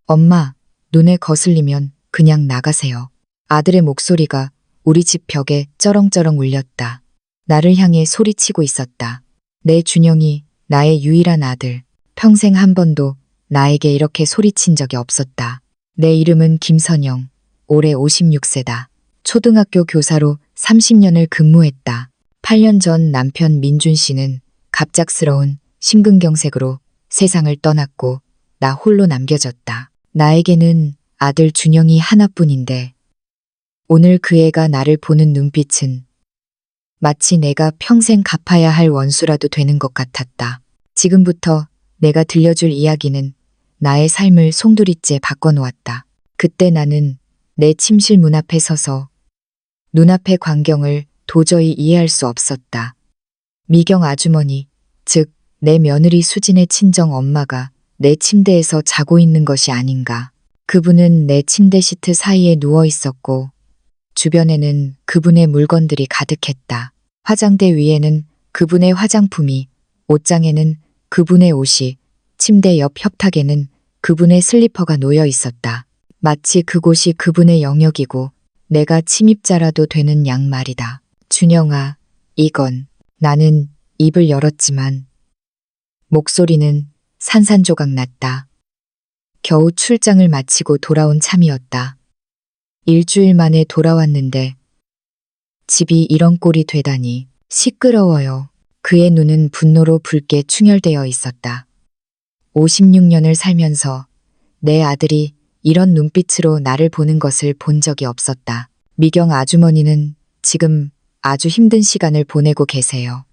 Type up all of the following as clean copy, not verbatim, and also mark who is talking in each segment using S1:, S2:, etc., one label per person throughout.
S1: 엄마, 눈에 거슬리면 그냥 나가세요. 아들의 목소리가 우리 집 벽에 쩌렁쩌렁 울렸다. 나를 향해 소리치고 있었다. 내 준영이 나의 유일한 아들. 평생 한 번도 나에게 이렇게 소리친 적이 없었다. 내 이름은 김선영. 올해 56세다. 초등학교 교사로 30년을 근무했다. 8년 전 남편 민준 씨는 갑작스러운 심근경색으로 세상을 떠났고 나 홀로 남겨졌다. 나에게는 아들 준영이 하나뿐인데 오늘 그 애가 나를 보는 눈빛은 마치 내가 평생 갚아야 할 원수라도 되는 것 같았다. 지금부터 내가 들려줄 이야기는 나의 삶을 송두리째 바꿔놓았다. 그때 나는 내 침실 문 앞에 서서 눈앞의 광경을 도저히 이해할 수 없었다. 미경 아주머니, 즉 내 며느리 수진의 친정 엄마가 내 침대에서 자고 있는 것이 아닌가. 그분은 내 침대 시트 사이에 누워 있었고 주변에는 그분의 물건들이 가득했다. 화장대 위에는 그분의 화장품이, 옷장에는 그분의 옷이, 침대 옆 협탁에는 그분의 슬리퍼가 놓여 있었다. 마치 그곳이 그분의 영역이고 내가 침입자라도 되는 양말이다. 준영아, 이건. 나는 입을 열었지만 목소리는 산산조각 났다. 겨우 출장을 마치고 돌아온 참이었다. 일주일 만에 돌아왔는데 집이 이런 꼴이 되다니. 시끄러워요. 그의 눈은 분노로 붉게 충혈되어 있었다. 56년을 살면서 내 아들이 이런 눈빛으로 나를 보는 것을 본 적이 없었다. 미경 아주머니는 지금 아주 힘든 시간을 보내고 계세요.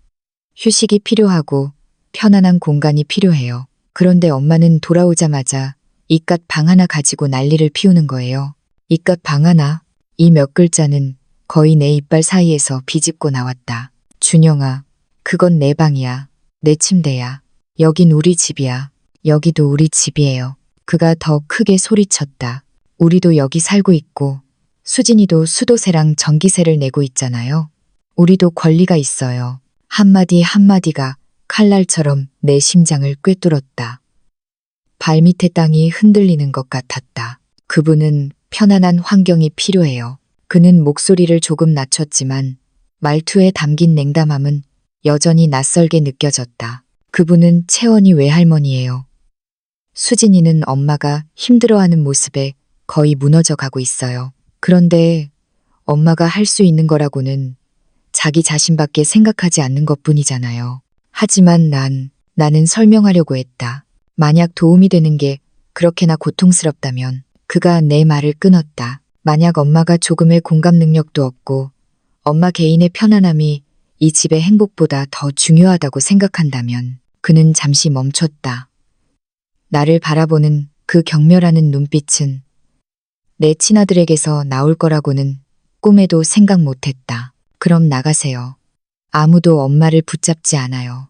S1: 휴식이 필요하고 편안한 공간이 필요해요. 그런데 엄마는 돌아오자마자 이깟 방 하나 가지고 난리를 피우는 거예요. 이깟 방 하나? 이 몇 글자는 거의 내 이빨 사이에서 비집고 나왔다. 준영아, 그건 내 방이야. 내 침대야. 여긴 우리 집이야. 여기도 우리 집이에요. 그가 더 크게 소리쳤다. 우리도 여기 살고 있고 수진이도 수도세랑 전기세를 내고 있잖아요. 우리도 권리가 있어요. 한마디 한마디가 칼날처럼 내 심장을 꿰뚫었다. 발밑에 땅이 흔들리는 것 같았다. 그분은 편안한 환경이 필요해요. 그는 목소리를 조금 낮췄지만 말투에 담긴 냉담함은 여전히 낯설게 느껴졌다. 그분은 채원이 외할머니예요. 수진이는 엄마가 힘들어하는 모습에 거의 무너져 가고 있어요. 그런데 엄마가 할 수 있는 거라고는 자기 자신밖에 생각하지 않는 것뿐이잖아요. 하지만 나는 설명하려고 했다. 만약 도움이 되는 게 그렇게나 고통스럽다면. 그가 내 말을 끊었다. 만약 엄마가 조금의 공감 능력도 없고 엄마 개인의 편안함이 이 집의 행복보다 더 중요하다고 생각한다면. 그는 잠시 멈췄다. 나를 바라보는 그 경멸하는 눈빛은 내 친아들에게서 나올 거라고는 꿈에도 생각 못했다. 그럼 나가세요. 아무도 엄마를 붙잡지 않아요.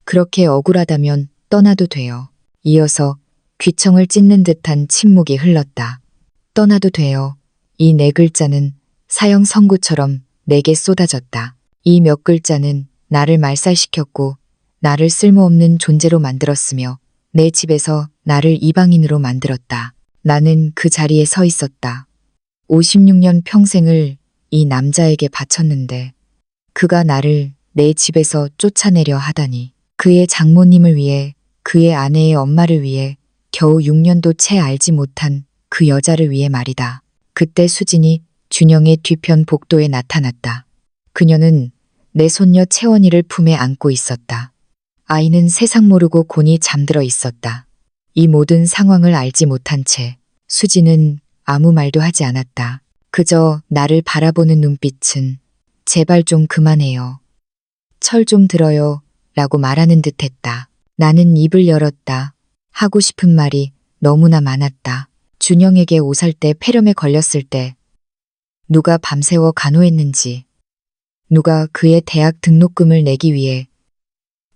S1: 그렇게 억울하다면 떠나도 돼요. 이어서 귀청을 찢는 듯한 침묵이 흘렀다. 떠나도 돼요. 이 네 글자는 사형 선고처럼 내게 쏟아졌다. 이 몇 글자는 나를 말살시켰고 나를 쓸모없는 존재로 만들었으며 내 집에서 나를 이방인으로 만들었다. 나는 그 자리에 서 있었다. 56년 평생을 이 남자에게 바쳤는데 그가 나를 내 집에서 쫓아내려 하다니. 그의 장모님을 위해, 그의 아내의 엄마를 위해, 겨우 6년도 채 알지 못한 그 여자를 위해 말이다. 그때 수진이 준영의 뒤편 복도에 나타났다. 그녀는 내 손녀 채원이를 품에 안고 있었다. 아이는 세상 모르고 곤히 잠들어 있었다. 이 모든 상황을 알지 못한 채 수진은 아무 말도 하지 않았다. 그저 나를 바라보는 눈빛은 제발 좀 그만해요. 철 좀 들어요. 라고 말하는 듯 했다. 나는 입을 열었다. 하고 싶은 말이 너무나 많았다. 준영에게 오살 때 폐렴에 걸렸을 때 누가 밤새워 간호했는지, 누가 그의 대학 등록금을 내기 위해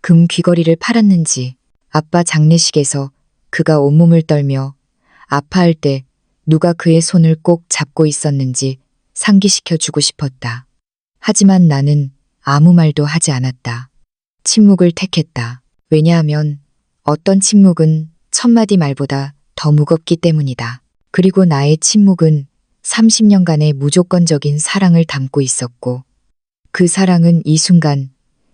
S1: 금 귀걸이를 팔았는지, 아빠 장례식에서 그가 온몸을 떨며 아파할 때 누가 그의 손을 꼭 잡고 있었는지 상기시켜 주고 싶었다. 하지만 나는 아무 말도 하지 않았다. 침묵을 택했다. 왜냐하면 어떤 침묵은 천마디 말보다 더 무겁기 때문이다. 그리고 나의 침묵은 30년간의 무조건적인 사랑을 담고 있었고 그 사랑은 이 순간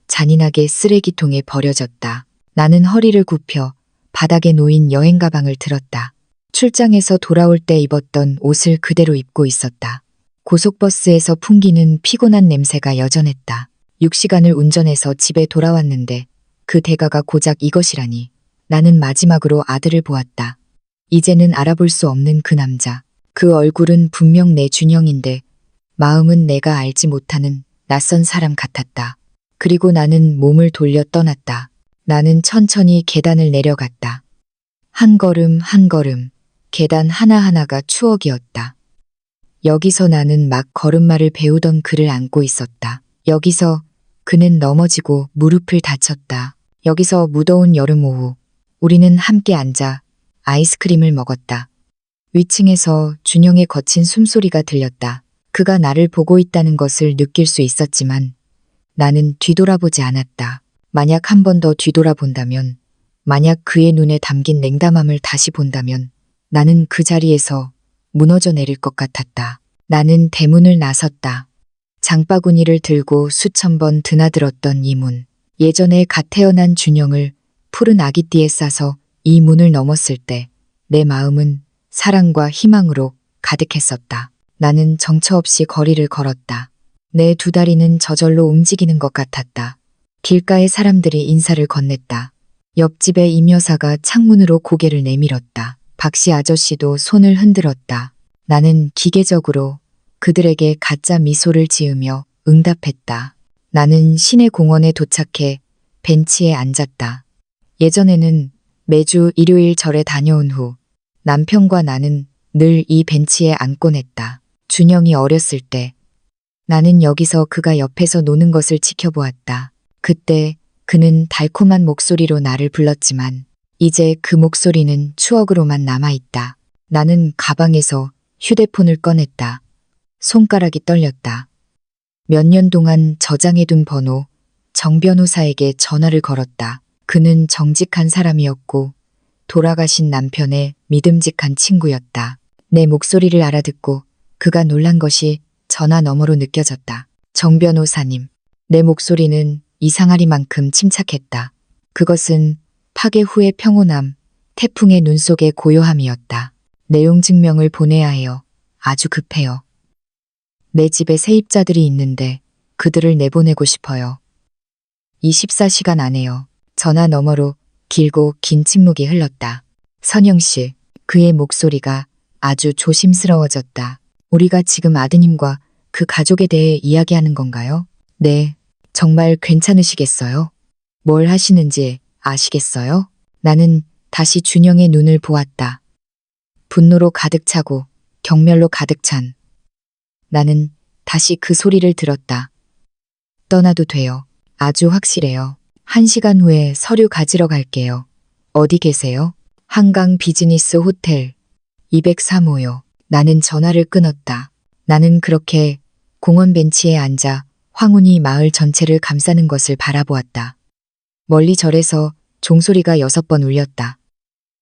S1: 잔인하게 쓰레기통에 버려졌다. 나는 허리를 굽혀 바닥에 놓인 여행 가방을 들었다. 출장에서 돌아올 때 입었던 옷을 그대로 입고 있었다. 고속버스에서 풍기는 피곤한 냄새가 여전했다. 6시간을 운전해서 집에 돌아왔는데 그 대가가 고작 이것이라니. 나는 마지막으로 아들을 보았다. 이제는 알아볼 수 없는 그 남자. 그 얼굴은 분명 내 준영인데 마음은 내가 알지 못하는 낯선 사람 같았다. 그리고 나는 몸을 돌려 떠났다. 나는 천천히 계단을 내려갔다. 한 걸음 한 걸음, 계단 하나하나가 추억이었다. 여기서 나는 막 걸음마를 배우던 그를 안고 있었다. 여기서 그는 넘어지고 무릎을 다쳤다. 여기서 무더운 여름 오후, 우리는 함께 앉아 아이스크림을 먹었다. 위층에서 준영의 거친 숨소리가 들렸다. 그가 나를 보고 있다는 것을 느낄 수 있었지만 나는 뒤돌아보지 않았다. 만약 한 번 더 뒤돌아본다면, 만약 그의 눈에 담긴 냉담함을 다시 본다면 나는 그 자리에서 무너져 내릴 것 같았다. 나는 대문을 나섰다. 장바구니를 들고 수천 번 드나들었던 이 문. 예전에 갓 태어난 준영을 푸른 아기띠에 싸서 이 문을 넘었을 때 내 마음은 사랑과 희망으로 가득했었다. 나는 정처 없이 거리를 걸었다. 내 두 다리는 저절로 움직이는 것 같았다. 길가의 사람들이 인사를 건넸다. 옆집의 임 여사가 창문으로 고개를 내밀었다. 박씨 아저씨도 손을 흔들었다. 나는 기계적으로 그들에게 가짜 미소를 지으며 응답했다. 나는 시내 공원에 도착해 벤치에 앉았다. 예전에는 매주 일요일 절에 다녀온 후 남편과 나는 늘 이 벤치에 앉곤 했다. 준영이 어렸을 때 나는 여기서 그가 옆에서 노는 것을 지켜보았다. 그때 그는 달콤한 목소리로 나를 불렀지만 이제 그 목소리는 추억으로만 남아있다. 나는 가방에서 휴대폰을 꺼냈다. 손가락이 떨렸다. 몇 년 동안 저장해둔 번호 정 변호사에게 전화를 걸었다. 그는 정직한 사람이었고 돌아가신 남편의 믿음직한 친구였다. 내 목소리를 알아듣고 그가 놀란 것이 전화 너머로 느껴졌다. 정 변호사님, 내 목소리는 이상하리만큼 침착했다. 그것은 파괴 후의 평온함, 태풍의 눈 속의 고요함이었다. 내용 증명을 보내야 해요. 아주 급해요. 내 집에 세입자들이 있는데 그들을 내보내고 싶어요. 24시간 안에요. 전화 너머로 길고 긴 침묵이 흘렀다. 선영 씨, 그의 목소리가 아주 조심스러워졌다. 우리가 지금 아드님과 그 가족에 대해 이야기하는 건가요? 네, 정말 괜찮으시겠어요? 뭘 하시는지 아시겠어요? 나는 다시 준영의 눈을 보았다. 분노로 가득 차고 경멸로 가득 찬. 나는 다시 그 소리를 들었다. 떠나도 돼요. 아주 확실해요. 1시간 후에 서류 가지러 갈게요. 어디 계세요? 한강 비즈니스 호텔 203호요. 나는 전화를 끊었다. 나는 그렇게 공원 벤치에 앉아 황혼이 마을 전체를 감싸는 것을 바라보았다. 멀리 절에서 종소리가 6번 울렸다.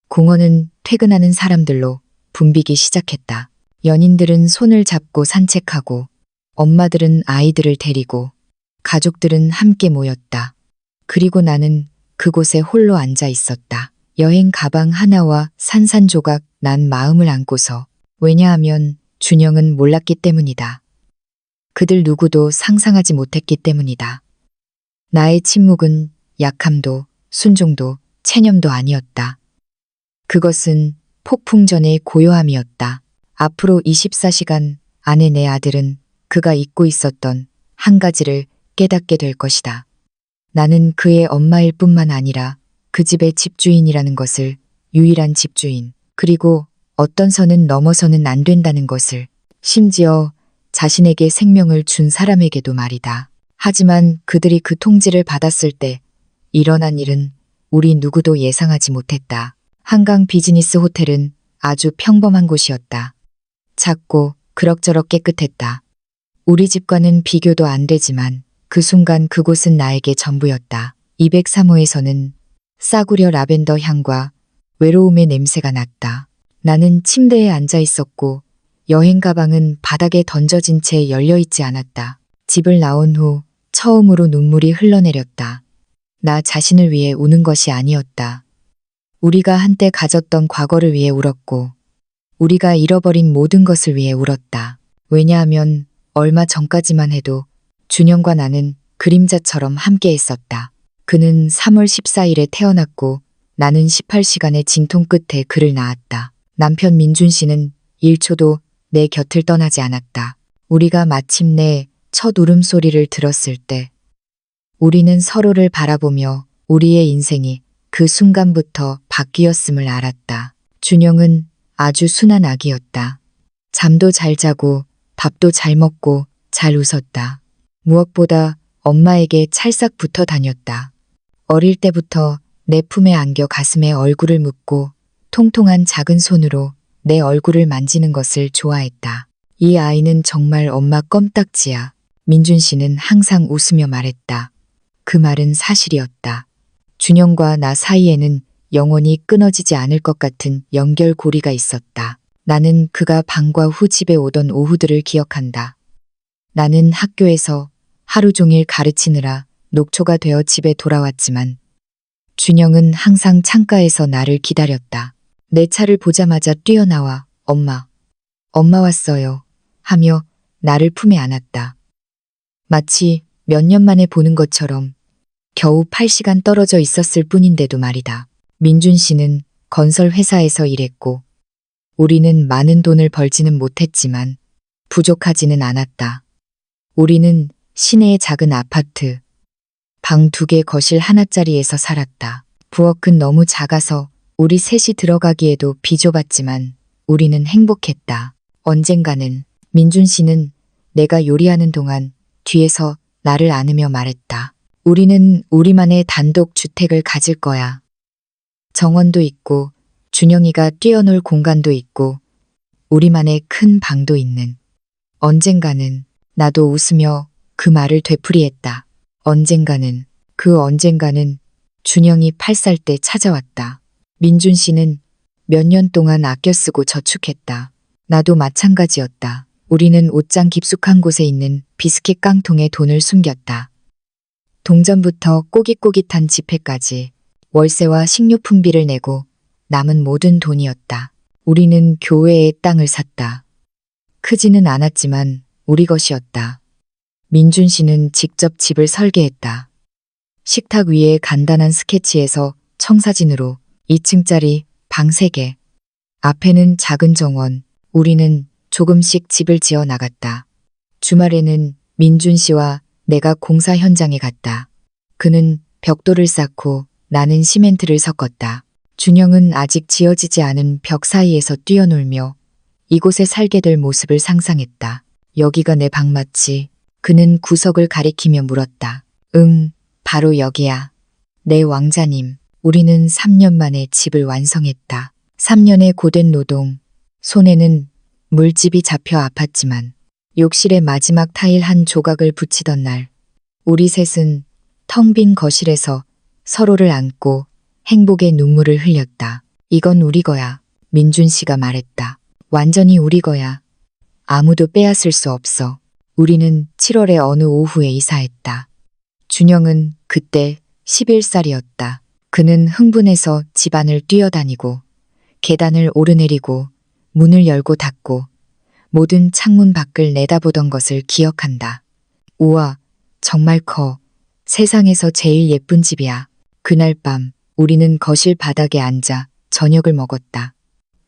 S1: 공원은 퇴근하는 사람들로 붐비기 시작했다. 연인들은 손을 잡고 산책하고 엄마들은 아이들을 데리고 가족들은 함께 모였다. 그리고 나는 그곳에 홀로 앉아 있었다. 여행 가방 하나와 산산조각 난 마음을 안고서. 왜냐하면 준영은 몰랐기 때문이다. 그들 누구도 상상하지 못했기 때문이다. 나의 침묵은 약함도 순종도 체념도 아니었다. 그것은 폭풍 전의 고요함이었다. 앞으로 24시간 안에 내 아들은 그가 잊고 있었던 한 가지를 깨닫게 될 것이다. 나는 그의 엄마일 뿐만 아니라 그 집의 집주인이라는 것을, 유일한 집주인, 그리고 어떤 선은 넘어서는 안 된다는 것을, 심지어 자신에게 생명을 준 사람에게도 말이다. 하지만 그들이 그 통지를 받았을 때 일어난 일은 우리 누구도 예상하지 못했다. 한강 비즈니스 호텔은 아주 평범한 곳이었다. 작고 그럭저럭 깨끗했다. 우리 집과는 비교도 안 되지만 그 순간 그곳은 나에게 전부였다. 203호에서는 싸구려 라벤더 향과 외로움의 냄새가 났다. 나는 침대에 앉아 있었고 여행 가방은 바닥에 던져진 채 열려있지 않았다. 집을 나온 후 처음으로 눈물이 흘러내렸다. 나 자신을 위해 우는 것이 아니었다. 우리가 한때 가졌던 과거를 위해 울었고 우리가 잃어버린 모든 것을 위해 울었다. 왜냐하면 얼마 전까지만 해도 준영과 나는 그림자처럼 함께 했었다. 그는 3월 14일에 태어났고 나는 18시간의 진통 끝에 그를 낳았다. 남편 민준 씨는 1초도 내 곁을 떠나지 않았다. 우리가 마침내 첫 울음소리를 들었을 때 우리는 서로를 바라보며 우리의 인생이 그 순간부터 바뀌었음을 알았다. 준영은 아주 순한 아기였다. 잠도 잘 자고 밥도 잘 먹고 잘 웃었다. 무엇보다 엄마에게 찰싹 붙어 다녔다. 어릴 때부터 내 품에 안겨 가슴에 얼굴을 묻고 통통한 작은 손으로 내 얼굴을 만지는 것을 좋아했다. 이 아이는 정말 엄마 껌딱지야. 민준 씨는 항상 웃으며 말했다. 그 말은 사실이었다. 준영과 나 사이에는 영원히 끊어지지 않을 것 같은 연결고리가 있었다. 나는 그가 방과 후 집에 오던 오후들을 기억한다. 나는 학교에서 하루 종일 가르치느라 녹초가 되어 집에 돌아왔지만 준영은 항상 창가에서 나를 기다렸다. 내 차를 보자마자 뛰어나와 엄마 왔어요 하며 나를 품에 안았다. 마치 몇 년 만에 보는 것처럼 겨우 8시간 떨어져 있었을 뿐인데도 말이다. 민준 씨는 건설 회사에서 일했고 우리는 많은 돈을 벌지는 못했지만 부족하지는 않았다. 우리는 시내의 작은 아파트, 방 2개 거실 하나짜리에서 살았다. 부엌은 너무 작아서 우리 셋이 들어가기에도 비좁았지만 우리는 행복했다. 언젠가는 민준 씨는 내가 요리하는 동안 뒤에서 나를 안으며 말했다. 우리는 우리만의 단독 주택을 가질 거야. 정원도 있고 준영이가 뛰어놀 공간도 있고 우리만의 큰 방도 있는. 언젠가는 나도 웃으며 그 말을 되풀이했다. 언젠가는 그 언젠가는 준영이 8살 때 찾아왔다. 민준 씨는 몇 년 동안 아껴 쓰고 저축했다. 나도 마찬가지였다. 우리는 옷장 깊숙한 곳에 있는 비스킷 깡통에 돈을 숨겼다. 동전부터 꼬깃꼬깃한 지폐까지 월세와 식료품비를 내고 남은 모든 돈이었다. 우리는 교외에 땅을 샀다. 크지는 않았지만 우리 것이었다. 민준 씨는 직접 집을 설계했다. 식탁 위에 간단한 스케치에서 청사진으로 2층짜리 방 3개, 앞에는 작은 정원, 우리는 조금씩 집을 지어 나갔다. 주말에는 민준 씨와 내가 공사 현장에 갔다. 그는 벽돌을 쌓고 나는 시멘트를 섞었다. 준영은 아직 지어지지 않은 벽 사이에서 뛰어놀며 이곳에 살게 될 모습을 상상했다. 여기가 내 방 맞지? 그는 구석을 가리키며 물었다. 응, 바로 여기야. 내 왕자님. 우리는 3년 만에 집을 완성했다. 3년의 고된 노동. 손에는 물집이 잡혀 아팠지만 욕실의 마지막 타일 한 조각을 붙이던 날 우리 셋은 텅 빈 거실에서 서로를 안고 행복의 눈물을 흘렸다. 이건 우리 거야. 민준 씨가 말했다. 완전히 우리 거야. 아무도 빼앗을 수 없어. 우리는 7월의 어느 오후에 이사했다. 준영은 그때 11살이었다. 그는 흥분해서 집안을 뛰어다니고 계단을 오르내리고 문을 열고 닫고 모든 창문 밖을 내다보던 것을 기억한다. 우와, 정말 커. 세상에서 제일 예쁜 집이야. 그날 밤 우리는 거실 바닥에 앉아 저녁을 먹었다.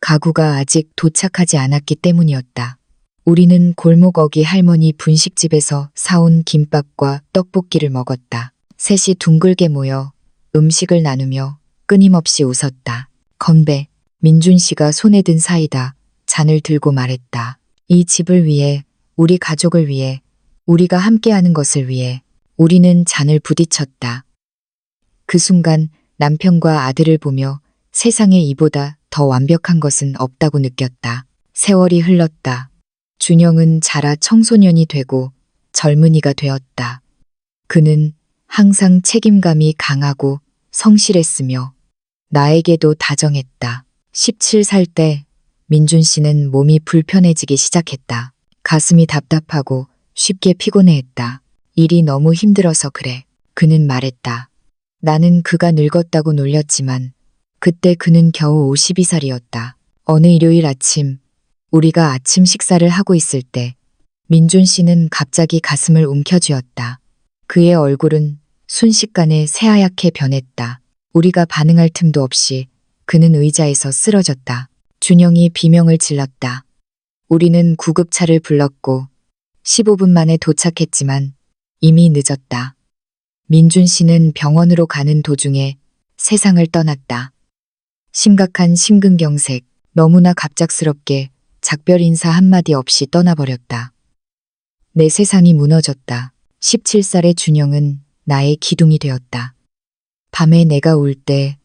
S1: 가구가 아직 도착하지 않았기 때문이었다. 우리는 골목 어기 할머니 분식집에서 사온 김밥과 떡볶이를 먹었다. 셋이 둥글게 모여 음식을 나누며 끊임없이 웃었다. 건배, 민준 씨가 손에 든 사이다 잔을 들고 말했다. 이 집을 위해, 우리 가족을 위해, 우리가 함께하는 것을 위해 우리는 잔을 부딪혔다. 그 순간 남편과 아들을 보며 세상에 이보다 더 완벽한 것은 없다고 느꼈다. 세월이 흘렀다. 준영은 자라 청소년이 되고 젊은이가 되었다. 그는 항상 책임감이 강하고 성실했으며 나에게도 다정했다. 17살 때 민준 씨는 몸이 불편해지기 시작했다. 가슴이 답답하고 쉽게 피곤해했다. 일이 너무 힘들어서 그래. 그는 말했다. 나는 그가 늙었다고 놀렸지만 그때 그는 겨우 52살이었다. 어느 일요일 아침 우리가 아침 식사를 하고 있을 때 민준 씨는 갑자기 가슴을 움켜쥐었다. 그의 얼굴은 순식간에 새하얗게 변했다. 우리가 반응할 틈도 없이 그는 의자에서 쓰러졌다. 준영이 비명을 질렀다. 우리는 구급차를 불렀고 15분 만에 도착했지만 이미 늦었다. 민준 씨는 병원으로 가는 도중에 세상을 떠났다. 심각한 심근경색, 너무나 갑작스럽게 작별 인사 한마디 없이 떠나버렸다. 내 세상이 무너졌다. 17살의 준영은 나의 기둥이 되었다. 밤에 내가 울 때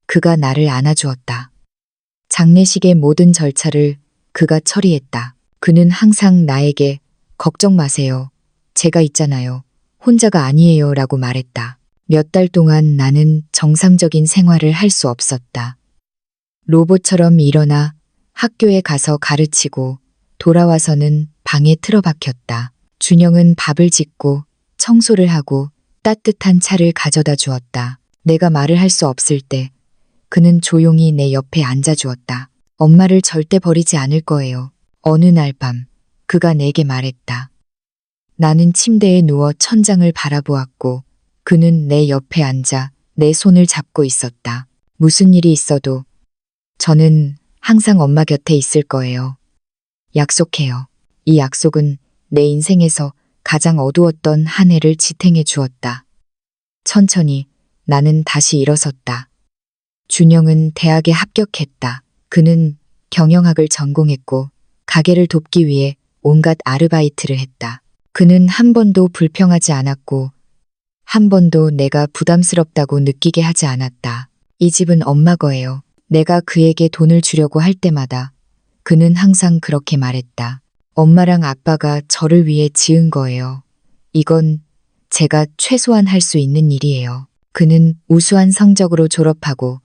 S1: 그가 나를 안아주었다. 장례식의 모든 절차를 그가 처리했다. 그는 항상 나에게 걱정 마세요. 제가 있잖아요. 혼자가 아니에요. 라고 말했다. 몇 달 동안 나는 정상적인 생활을 할 수 없었다. 로봇처럼 일어나 학교에 가서 가르치고 돌아와서는 방에 틀어박혔다. 준영은 밥을 짓고 청소를 하고 따뜻한 차를 가져다 주었다. 내가 말을 할 수 없을 때 그는 조용히 내 옆에 앉아주었다. 엄마를 절대 버리지 않을 거예요. 어느 날 밤 그가 내게 말했다. 나는 침대에 누워 천장을 바라보았고 그는 내 옆에 앉아 내 손을 잡고 있었다. 무슨 일이 있어도 저는 항상 엄마 곁에 있을 거예요. 약속해요. 이 약속은 내 인생에서 가장 어두웠던 한 해를 지탱해 주었다. 천천히 나는 다시 일어섰다. 준영은 대학에 합격했다. 그는 경영학을 전공했고 가게를 돕기 위해 온갖 아르바이트를 했다. 그는 한 번도 불평하지 않았고 한 번도 내가 부담스럽다고 느끼게 하지 않았다. 이 집은 엄마 거예요. 내가 그에게 돈을 주려고 할 때마다 그는 항상 그렇게 말했다. 엄마랑 아빠가 저를 위해 지은 거예요. 이건 제가 최소한 할 수 있는 일이에요. 그는 우수한 성적으로 졸업하고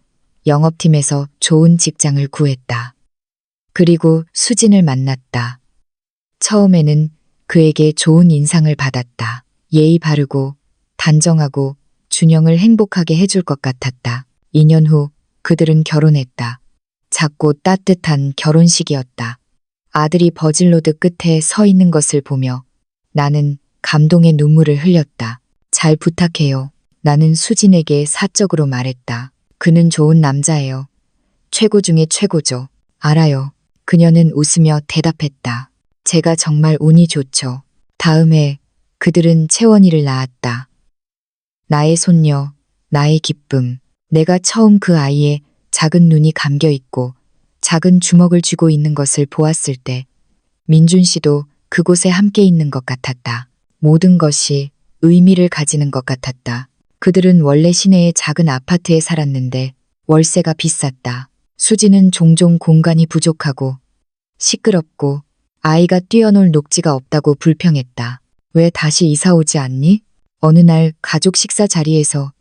S1: 영업팀에서 좋은 직장을 구했다. 그리고 수진을 만났다. 처음에는 그에게 좋은 인상을 받았다. 예의 바르고 단정하고 준영을 행복하게 해줄 것 같았다. 2년 후 그들은 결혼했다. 작고 따뜻한 결혼식이었다. 아들이 버질로드 끝에 서 있는 것을 보며 나는 감동의 눈물을 흘렸다. 잘 부탁해요. 나는 수진에게 사적으로 말했다. 그는 좋은 남자예요. 최고 중에 최고죠. 알아요. 그녀는 웃으며 대답했다. 제가 정말 운이 좋죠. 다음 해 그들은 채원이를 낳았다. 나의 손녀, 나의 기쁨. 내가 처음 그 아이의 작은 눈이 감겨 있고 작은 주먹을 쥐고 있는 것을 보았을 때 민준 씨도 그곳에 함께 있는 것 같았다. 모든 것이 의미를 가지는 것 같았다. 그들은 원래 시내의 작은 아파트에 살았는데 월세가 비쌌다. 수지는 종종 공간이 부족하고 시끄럽고 아이가 뛰어놀 녹지가 없다고 불평했다. 왜 다시 이사 오지 않니? 어느 날 가족 식사 자리에서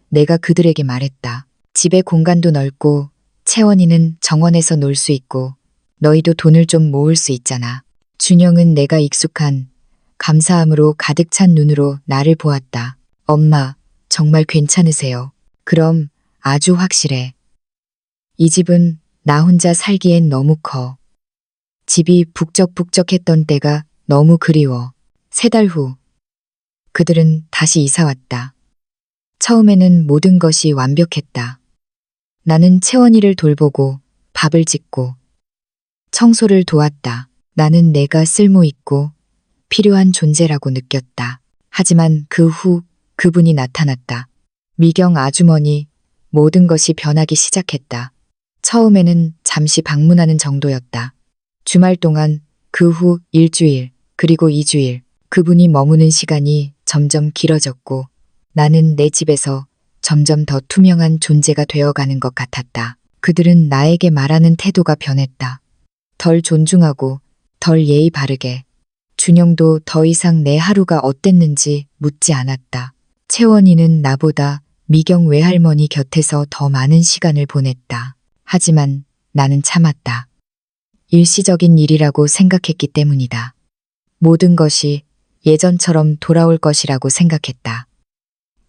S1: 내가 그들에게 말했다. 집의 공간도 넓고 채원이는 정원에서 놀 수 있고 너희도 돈을 좀 모을 수 있잖아. 준영은 내가 익숙한 감사함으로 가득 찬 눈으로 나를 보았다. 엄마, 정말 괜찮으세요? 그럼 아주 확실해. 이 집은 나 혼자 살기엔 너무 커. 집이 북적북적했던 때가 너무 그리워. 3달 후 그들은 다시 이사 왔다. 처음에는 모든 것이 완벽했다. 나는 채원이를 돌보고 밥을 짓고 청소를 도왔다. 나는 내가 쓸모있고 필요한 존재라고 느꼈다. 하지만 그 후 그분이 나타났다. 미경 아주머니. 모든 것이 변하기 시작했다. 처음에는 잠시 방문하는 정도였다. 주말 동안, 그 후 일주일, 그리고 2주일, 그분이 머무는 시간이 점점 길어졌고 나는 내 집에서 점점 더 투명한 존재가 되어가는 것 같았다. 그들은 나에게 말하는 태도가 변했다. 덜 존중하고 덜 예의 바르게. 준영도 더 이상 내 하루가 어땠는지 묻지 않았다. 채원이는 나보다 미경 외할머니 곁에서 더 많은 시간을 보냈다. 하지만 나는 참았다. 일시적인 일이라고 생각했기 때문이다. 모든 것이 예전처럼 돌아올 것이라고 생각했다.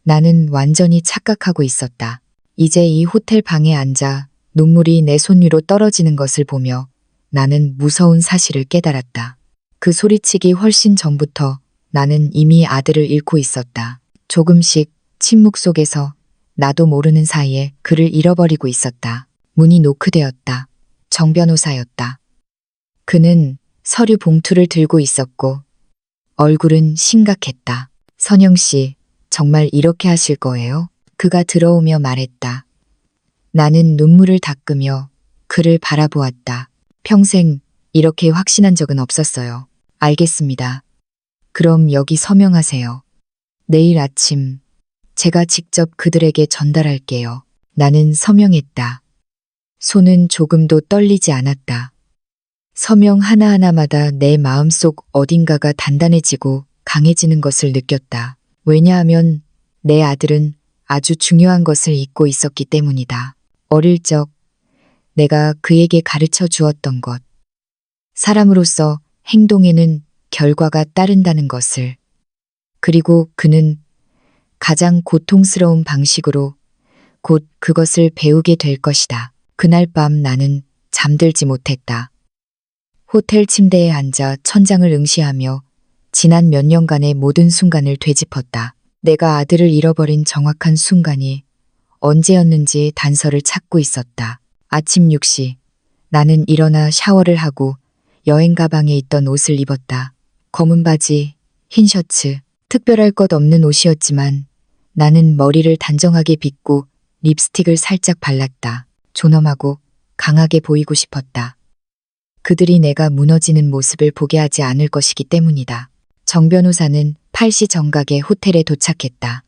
S1: 나는 완전히 착각하고 있었다. 이제 이 호텔 방에 앉아 눈물이 내 손 위로 떨어지는 것을 보며 나는 무서운 사실을 깨달았다. 그 소리치기 훨씬 전부터 나는 이미 아들을 잃고 있었다. 조금씩 침묵 속에서 나도 모르는 사이에 그를 잃어버리고 있었다. 문이 노크되었다. 정 변호사였다. 그는 서류 봉투를 들고 있었고 얼굴은 심각했다. 선영 씨, 정말 이렇게 하실 거예요? 그가 들어오며 말했다. 나는 눈물을 닦으며 그를 바라보았다. 평생 이렇게 확신한 적은 없었어요. 알겠습니다. 그럼 여기 서명하세요. 내일 아침 제가 직접 그들에게 전달할게요. 나는 서명했다. 손은 조금도 떨리지 않았다. 서명 하나하나마다 내 마음속 어딘가가 단단해지고 강해지는 것을 느꼈다. 왜냐하면 내 아들은 아주 중요한 것을 잊고 있었기 때문이다. 어릴 적 내가 그에게 가르쳐 주었던 것. 사람으로서 행동에는 결과가 따른다는 것을. 그리고 그는 가장 고통스러운 방식으로 곧 그것을 배우게 될 것이다. 그날 밤 나는 잠들지 못했다. 호텔 침대에 앉아 천장을 응시하며 지난 몇 년간의 모든 순간을 되짚었다. 내가 아들을 잃어버린 정확한 순간이 언제였는지 단서를 찾고 있었다. 아침 6시. 나는 일어나 샤워를 하고 여행 가방에 있던 옷을 입었다. 검은 바지, 흰 셔츠, 특별할 것 없는 옷이었지만 나는 머리를 단정하게 빗고 립스틱을 살짝 발랐다. 존엄하고 강하게 보이고 싶었다. 그들이 내가 무너지는 모습을 보게 하지 않을 것이기 때문이다. 정 변호사는 8시 정각에 호텔에 도착했다.